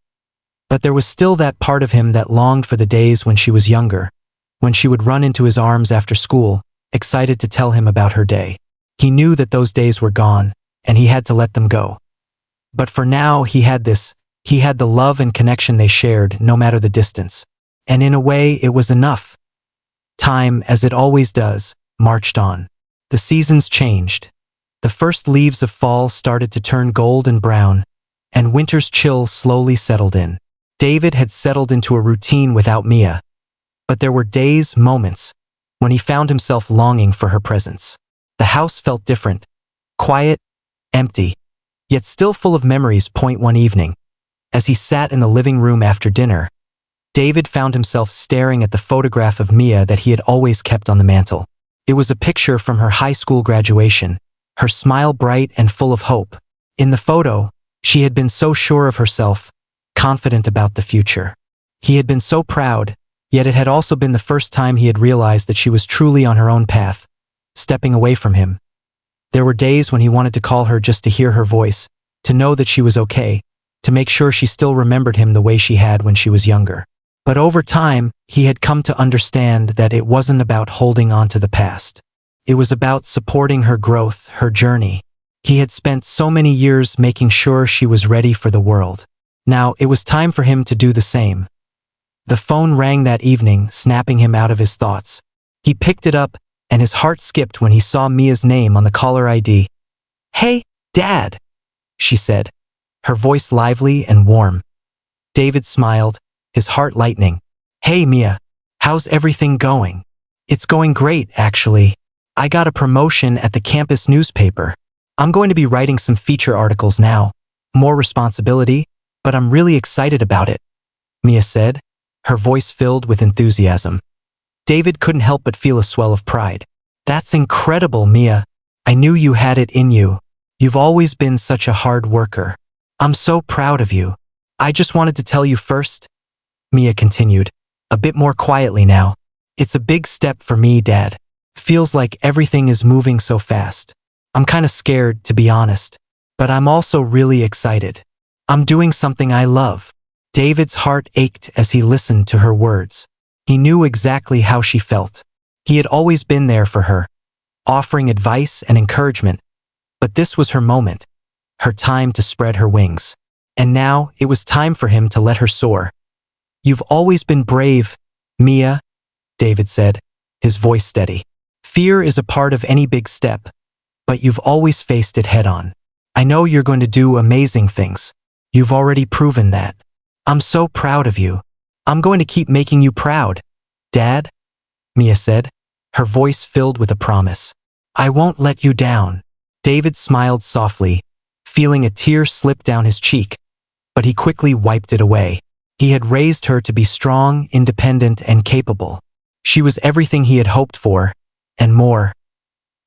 But there was still that part of him that longed for the days when she was younger, when she would run into his arms after school, excited to tell him about her day. He knew that those days were gone, and he had to let them go. But for now, he had the love and connection they shared, no matter the distance. And in a way, it was enough. Time, as it always does, marched on. The seasons changed. The first leaves of fall started to turn gold and brown, and winter's chill slowly settled in. David had settled into a routine without Mia, but there were days, moments, when he found himself longing for her presence. The house felt different, quiet, empty, yet still full of memories. One evening, as he sat in the living room after dinner, David found himself staring at the photograph of Mia that he had always kept on the mantel. It was a picture from her high school graduation, her smile bright and full of hope. In the photo, she had been so sure of herself, confident about the future. He had been so proud, yet it had also been the first time he had realized that she was truly on her own path, stepping away from him. There were days when he wanted to call her just to hear her voice, to know that she was okay, to make sure she still remembered him the way she had when she was younger. But over time, he had come to understand that it wasn't about holding on to the past. It was about supporting her growth, her journey. He had spent so many years making sure she was ready for the world. Now, it was time for him to do the same. The phone rang that evening, snapping him out of his thoughts. He picked it up, and his heart skipped when he saw Mia's name on the caller ID. "Hey, Dad," she said, her voice lively and warm. David smiled, his heart lightening. "Hey, Mia, how's everything going?" "It's going great, actually. I got a promotion at the campus newspaper. I'm going to be writing some feature articles now. More responsibility, but I'm really excited about it," Mia said, her voice filled with enthusiasm. David couldn't help but feel a swell of pride. "That's incredible, Mia. I knew you had it in you. You've always been such a hard worker. I'm so proud of you. I just wanted to tell you first," Mia continued, a bit more quietly now. "It's a big step for me, Dad. Feels like everything is moving so fast. I'm kind of scared, to be honest, but I'm also really excited. I'm doing something I love." David's heart ached as he listened to her words. He knew exactly how she felt. He had always been there for her, offering advice and encouragement, but this was her moment, her time to spread her wings. And now it was time for him to let her soar. "You've always been brave, Mia," David said, his voice steady. "Fear is a part of any big step, but you've always faced it head-on. I know you're going to do amazing things. You've already proven that. I'm so proud of you. I'm going to keep making you proud, Dad," Mia said, her voice filled with a promise. "I won't let you down." David smiled softly, feeling a tear slip down his cheek, but he quickly wiped it away. He had raised her to be strong, independent, and capable. She was everything he had hoped for, and more.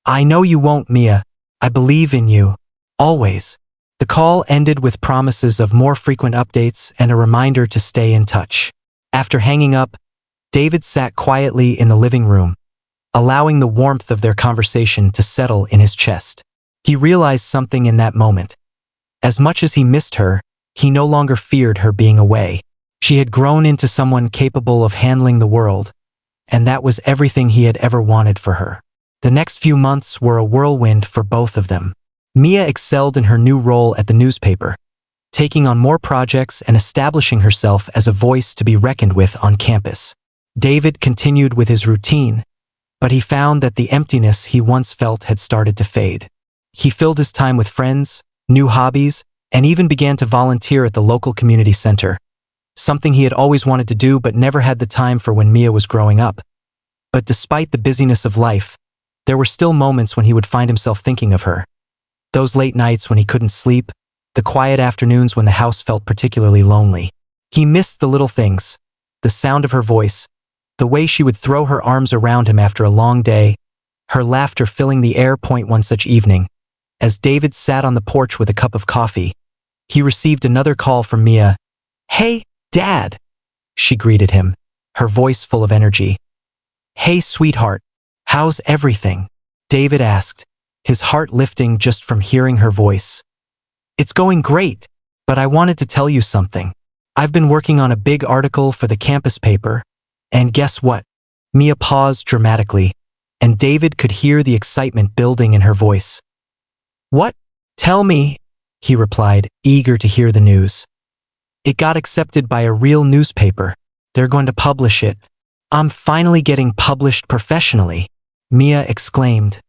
"I know you won't, Mia. I believe in you. Always." The call ended with promises of more frequent updates and a reminder to stay in touch. After hanging up, David sat quietly in the living room, allowing the warmth of their conversation to settle in his chest. He realized something in that moment. As much as he missed her, he no longer feared her being away. She had grown into someone capable of handling the world, and that was everything he had ever wanted for her. The next few months were a whirlwind for both of them. Mia excelled in her new role at the newspaper, taking on more projects and establishing herself as a voice to be reckoned with on campus. David continued with his routine, but he found that the emptiness he once felt had started to fade. He filled his time with friends, new hobbies, and even began to volunteer at the local community center, something he had always wanted to do but never had the time for when Mia was growing up. But despite the busyness of life, there were still moments when he would find himself thinking of her. Those late nights when he couldn't sleep, the quiet afternoons when the house felt particularly lonely. He missed the little things, the sound of her voice, the way she would throw her arms around him after a long day, her laughter filling the air. One such evening, as David sat on the porch with a cup of coffee, he received another call from Mia. "Hey, Dad," she greeted him, her voice full of energy. "Hey, sweetheart, how's everything?" David asked, his heart lifting just from hearing her voice. "It's going great, but I wanted to tell you something. I've been working on a big article for the campus paper, and guess what?" Mia paused dramatically, and David could hear the excitement building in her voice. "What? Tell me," he replied, eager to hear the news. "It got accepted by a real newspaper. They're going to publish it. I'm finally getting published professionally," Mia exclaimed.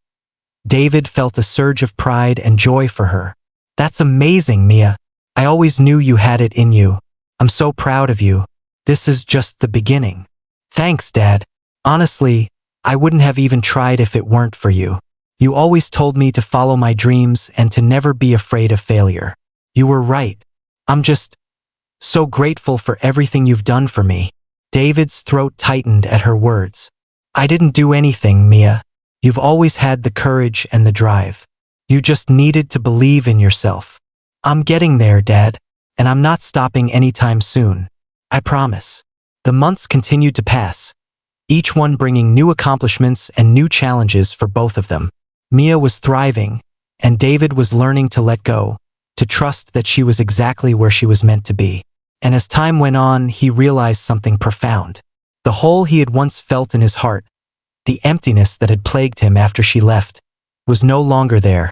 David felt a surge of pride and joy for her. "That's amazing, Mia. I always knew you had it in you. I'm so proud of you. This is just the beginning." "Thanks, Dad. Honestly, I wouldn't have even tried if it weren't for you. You always told me to follow my dreams and to never be afraid of failure. You were right. I'm just so grateful for everything you've done for me." David's throat tightened at her words. "I didn't do anything, Mia. You've always had the courage and the drive. You just needed to believe in yourself. I'm getting there, Dad, and I'm not stopping anytime soon. I promise." The months continued to pass, each one bringing new accomplishments and new challenges for both of them. Mia was thriving, and David was learning to let go, to trust that she was exactly where she was meant to be. And as time went on, he realized something profound. The hole he had once felt in his heart, the emptiness that had plagued him after she left, was no longer there.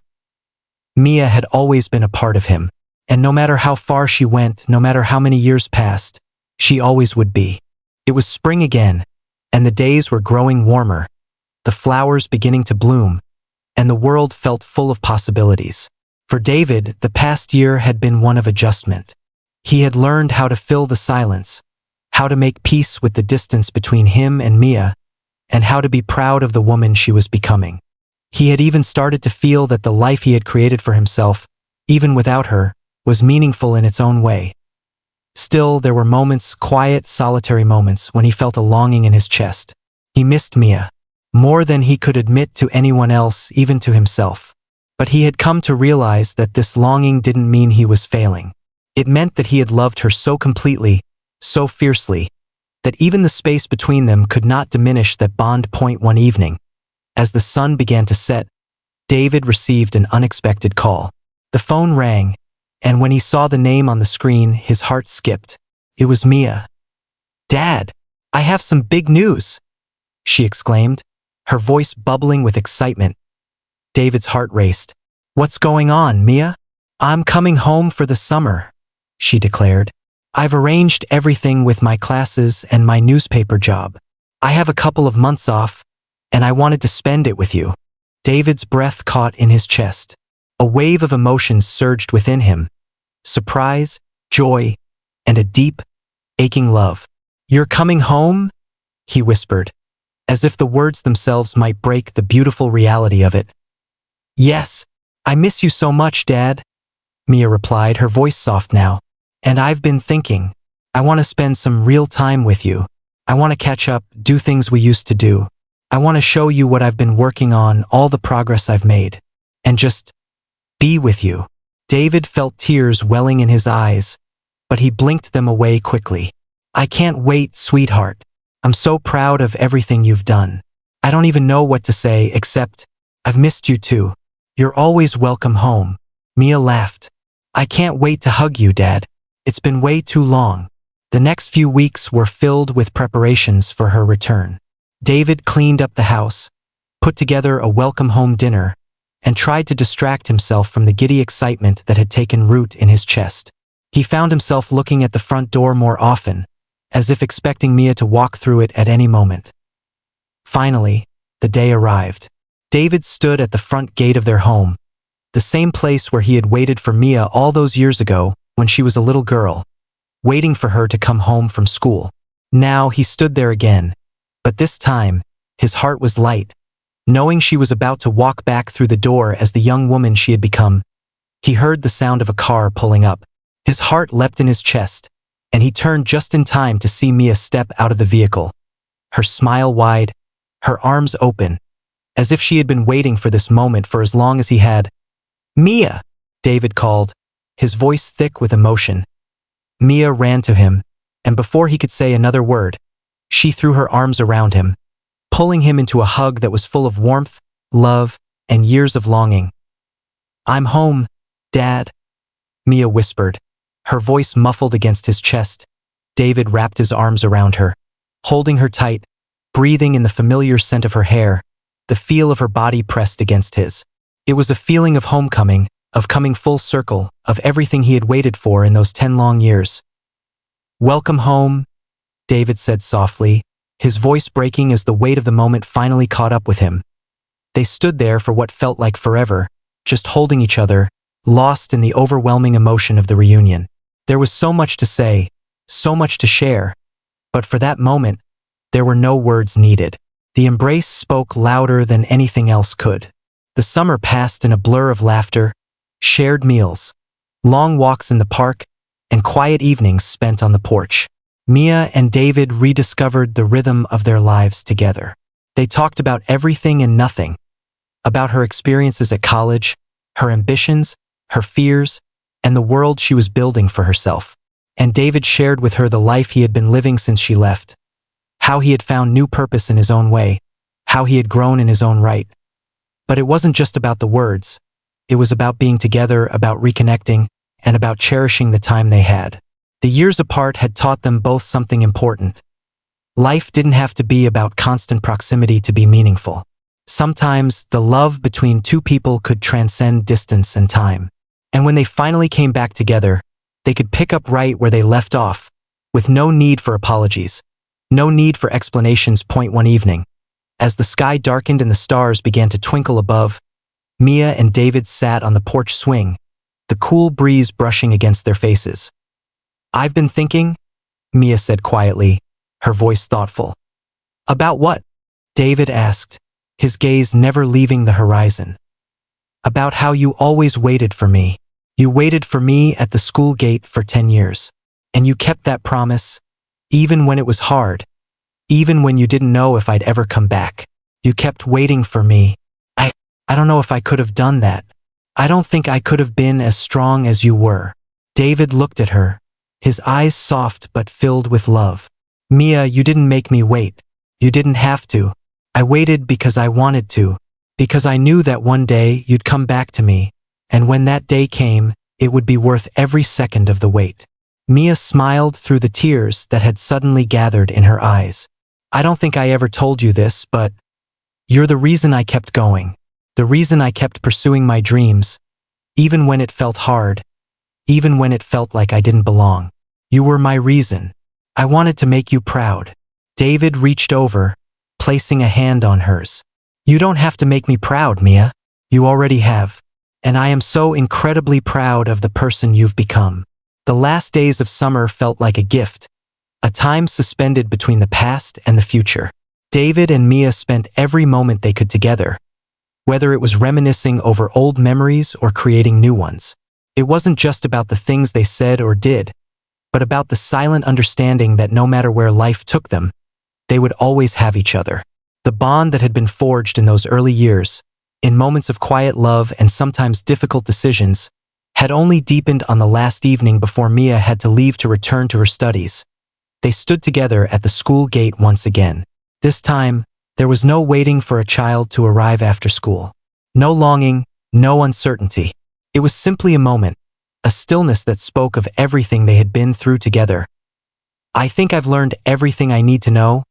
Mia had always been a part of him, and no matter how far she went, no matter how many years passed, she always would be. It was spring again, and the days were growing warmer, the flowers beginning to bloom, and the world felt full of possibilities. For David, the past year had been one of adjustment. He had learned how to fill the silence, how to make peace with the distance between him and Mia, and how to be proud of the woman she was becoming. He had even started to feel that the life he had created for himself, even without her, was meaningful in its own way. Still, there were moments, quiet, solitary moments, when he felt a longing in his chest. He missed Mia, more than he could admit to anyone else, even to himself. But he had come to realize that this longing didn't mean he was failing. It meant that he had loved her so completely, so fiercely, that even the space between them could not diminish that bond. One evening, as the sun began to set, David received an unexpected call. The phone rang, and when he saw the name on the screen, his heart skipped. It was Mia. "Dad, I have some big news," she exclaimed, her voice bubbling with excitement. David's heart raced. "What's going on, Mia?" "I'm coming home for the summer," she declared. "I've arranged everything with my classes and my newspaper job. I have a couple of months off, and I wanted to spend it with you." David's breath caught in his chest. A wave of emotions surged within him. Surprise, joy, and a deep, aching love. "You're coming home?" he whispered, as if the words themselves might break the beautiful reality of it. "Yes, I miss you so much, Dad," Mia replied, her voice soft now. "And I've been thinking, I want to spend some real time with you. I want to catch up, do things we used to do. I want to show you what I've been working on, all the progress I've made. And just be with you." David felt tears welling in his eyes, but he blinked them away quickly. "I can't wait, sweetheart. I'm so proud of everything you've done. I don't even know what to say except, I've missed you too. You're always welcome home." Mia laughed. "I can't wait to hug you, Dad. It's been way too long." The next few weeks were filled with preparations for her return. David cleaned up the house, put together a welcome home dinner, and tried to distract himself from the giddy excitement that had taken root in his chest. He found himself looking at the front door more often, as if expecting Mia to walk through it at any moment. Finally, the day arrived. David stood at the front gate of their home, the same place where he had waited for Mia all those years ago when she was a little girl, waiting for her to come home from school. Now he stood there again, but this time, his heart was light. Knowing she was about to walk back through the door as the young woman she had become, he heard the sound of a car pulling up. His heart leapt in his chest, and he turned just in time to see Mia step out of the vehicle. Her smile wide, her arms open, as if she had been waiting for this moment for as long as he had. "Mia!" David called, his voice thick with emotion. Mia ran to him, and before he could say another word, she threw her arms around him, pulling him into a hug that was full of warmth, love, and years of longing. "I'm home, Dad," Mia whispered, her voice muffled against his chest. David wrapped his arms around her, holding her tight, breathing in the familiar scent of her hair, the feel of her body pressed against his. It was a feeling of homecoming, of coming full circle, of everything he had waited for in those 10 long years. "Welcome home," David said softly, his voice breaking as the weight of the moment finally caught up with him. They stood there for what felt like forever, just holding each other, lost in the overwhelming emotion of the reunion. There was so much to say, so much to share, but for that moment, there were no words needed. The embrace spoke louder than anything else could. The summer passed in a blur of laughter, shared meals, long walks in the park, and quiet evenings spent on the porch. Mia and David rediscovered the rhythm of their lives together. They talked about everything and nothing, about her experiences at college, her ambitions, her fears, and the world she was building for herself. And David shared with her the life he had been living since she left, how he had found new purpose in his own way, how he had grown in his own right. But it wasn't just about the words. It was about being together, about reconnecting, and about cherishing the time they had. The years apart had taught them both something important. Life didn't have to be about constant proximity to be meaningful. Sometimes the love between two people could transcend distance and time. And when they finally came back together, they could pick up right where they left off, with no need for apologies, no need for explanations. One evening, as the sky darkened and the stars began to twinkle above, Mia and David sat on the porch swing, the cool breeze brushing against their faces. "I've been thinking," Mia said quietly, her voice thoughtful. "About what?" David asked, his gaze never leaving the horizon. "About how you always waited for me. You waited for me at the school gate for 10 years. And you kept that promise, even when it was hard, even when you didn't know if I'd ever come back. You kept waiting for me. I don't know if I could have done that. I don't think I could have been as strong as you were." David looked at her, his eyes soft but filled with love. "Mia, you didn't make me wait. You didn't have to. I waited because I wanted to, because I knew that one day you'd come back to me, and when that day came, it would be worth every second of the wait." Mia smiled through the tears that had suddenly gathered in her eyes. "I don't think I ever told you this, but you're the reason I kept going, the reason I kept pursuing my dreams, even when it felt hard, even when it felt like I didn't belong. You were my reason. I wanted to make you proud." David reached over, placing a hand on hers. "You don't have to make me proud, Mia. You already have. And I am so incredibly proud of the person you've become." The last days of summer felt like a gift, a time suspended between the past and the future. David and Mia spent every moment they could together, whether it was reminiscing over old memories or creating new ones. It wasn't just about the things they said or did, but about the silent understanding that no matter where life took them, they would always have each other. The bond that had been forged in those early years, in moments of quiet love and sometimes difficult decisions, had only deepened on the last evening before Mia had to leave to return to her studies. They stood together at the school gate once again. This time, there was no waiting for a child to arrive after school. No longing, no uncertainty. It was simply a moment, a stillness that spoke of everything they had been through together. "I think I've learned everything I need to know,"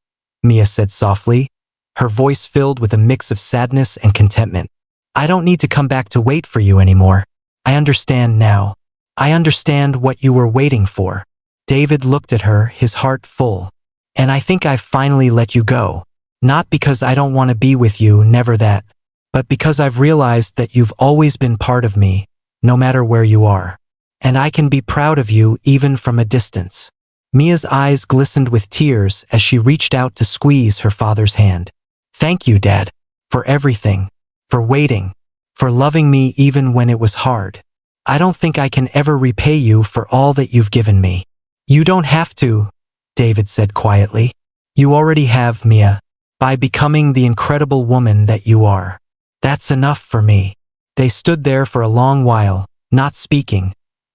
Mia said softly, her voice filled with a mix of sadness and contentment. "I don't need to come back to wait for you anymore. I understand now. I understand what you were waiting for." David looked at her, his heart full. "And I think I've finally let you go. Not because I don't want to be with you, never that, but because I've realized that you've always been part of me, no matter where you are. And I can be proud of you even from a distance." Mia's eyes glistened with tears as she reached out to squeeze her father's hand. "Thank you, Dad, for everything, for waiting, for loving me even when it was hard. I don't think I can ever repay you for all that you've given me." "You don't have to," David said quietly. "You already have, Mia. by becoming the incredible woman that you are. That's enough for me. They stood there for a long while, not speaking,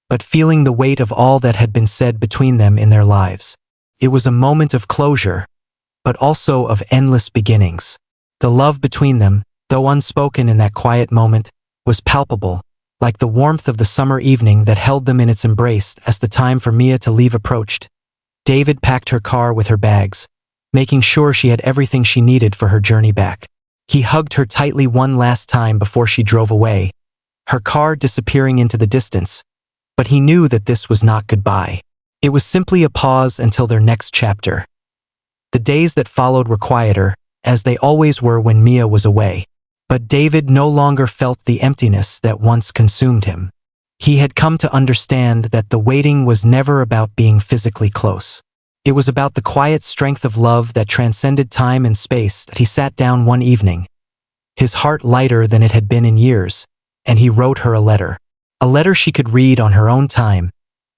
but feeling the weight of all that had been said between them in their lives. It was a moment of closure, but also of endless beginnings. The love between them, though unspoken in that quiet moment, was palpable, like the warmth of the summer evening that held them in its embrace. As the time for Mia to leave approached, David packed her car with her bags, making sure she had everything she needed for her journey back. He hugged her tightly one last time before she drove away, her car disappearing into the distance, but he knew that this was not goodbye. It was simply a pause until their next chapter. The days that followed were quieter, as they always were when Mia was away. But David no longer felt the emptiness that once consumed him. He had come to understand that the waiting was never about being physically close. It was about the quiet strength of love that transcended time and space. He sat down one evening, his heart lighter than it had been in years, and he wrote her a letter. A letter she could read on her own time,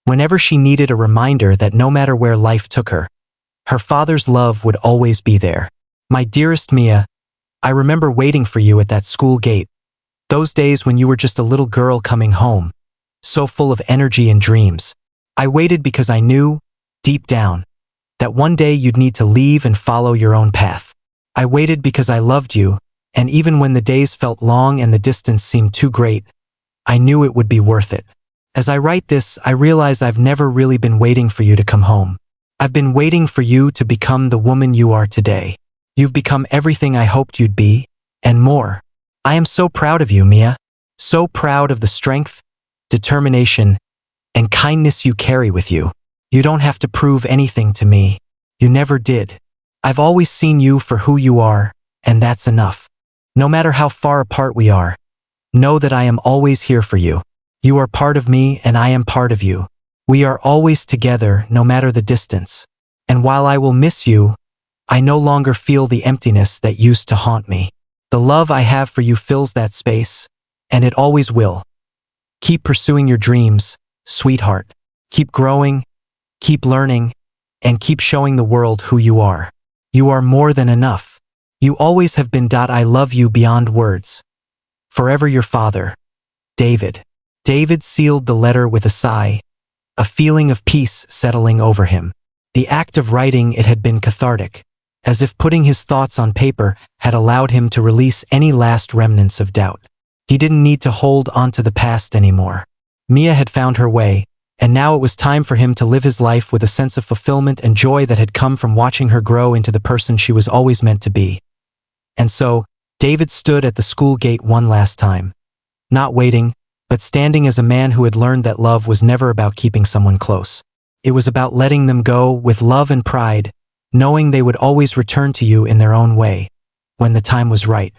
whenever she needed a reminder that no matter where life took her, her father's love would always be there. My dearest Mia, I remember waiting for you at that school gate, those days when you were just a little girl coming home, so full of energy and dreams. I waited because I knew, deep down, that one day you'd need to leave and follow your own path. I waited because I loved you, and even when the days felt long and the distance seemed too great, I knew it would be worth it. As I write this, I realize I've never really been waiting for you to come home. I've been waiting for you to become the woman you are today. You've become everything I hoped you'd be, and more. I am so proud of you, Mia. So proud of the strength, determination, and kindness you carry with you. You don't have to prove anything to me. You never did. I've always seen you for who you are, and that's enough. No matter how far apart we are, know that I am always here for you. You are part of me, and I am part of you. We are always together, no matter the distance. And while I will miss you, I no longer feel the emptiness that used to haunt me. The love I have for you fills that space, and it always will. Keep pursuing your dreams, sweetheart. Keep growing, keep learning, and keep showing the world who you are. You are more than enough. You always have been. I love you beyond words. Forever your father, David. David sealed the letter with a sigh, a feeling of peace settling over him. The act of writing it had been cathartic, as if putting his thoughts on paper had allowed him to release any last remnants of doubt. He didn't need to hold on to the past anymore. Mia had found her way, and now it was time for him to live his life with a sense of fulfillment and joy that had come from watching her grow into the person she was always meant to be. And so, David stood at the school gate one last time, not waiting, but standing as a man who had learned that love was never about keeping someone close. It was about letting them go with love and pride, knowing they would always return to you in their own way, when the time was right.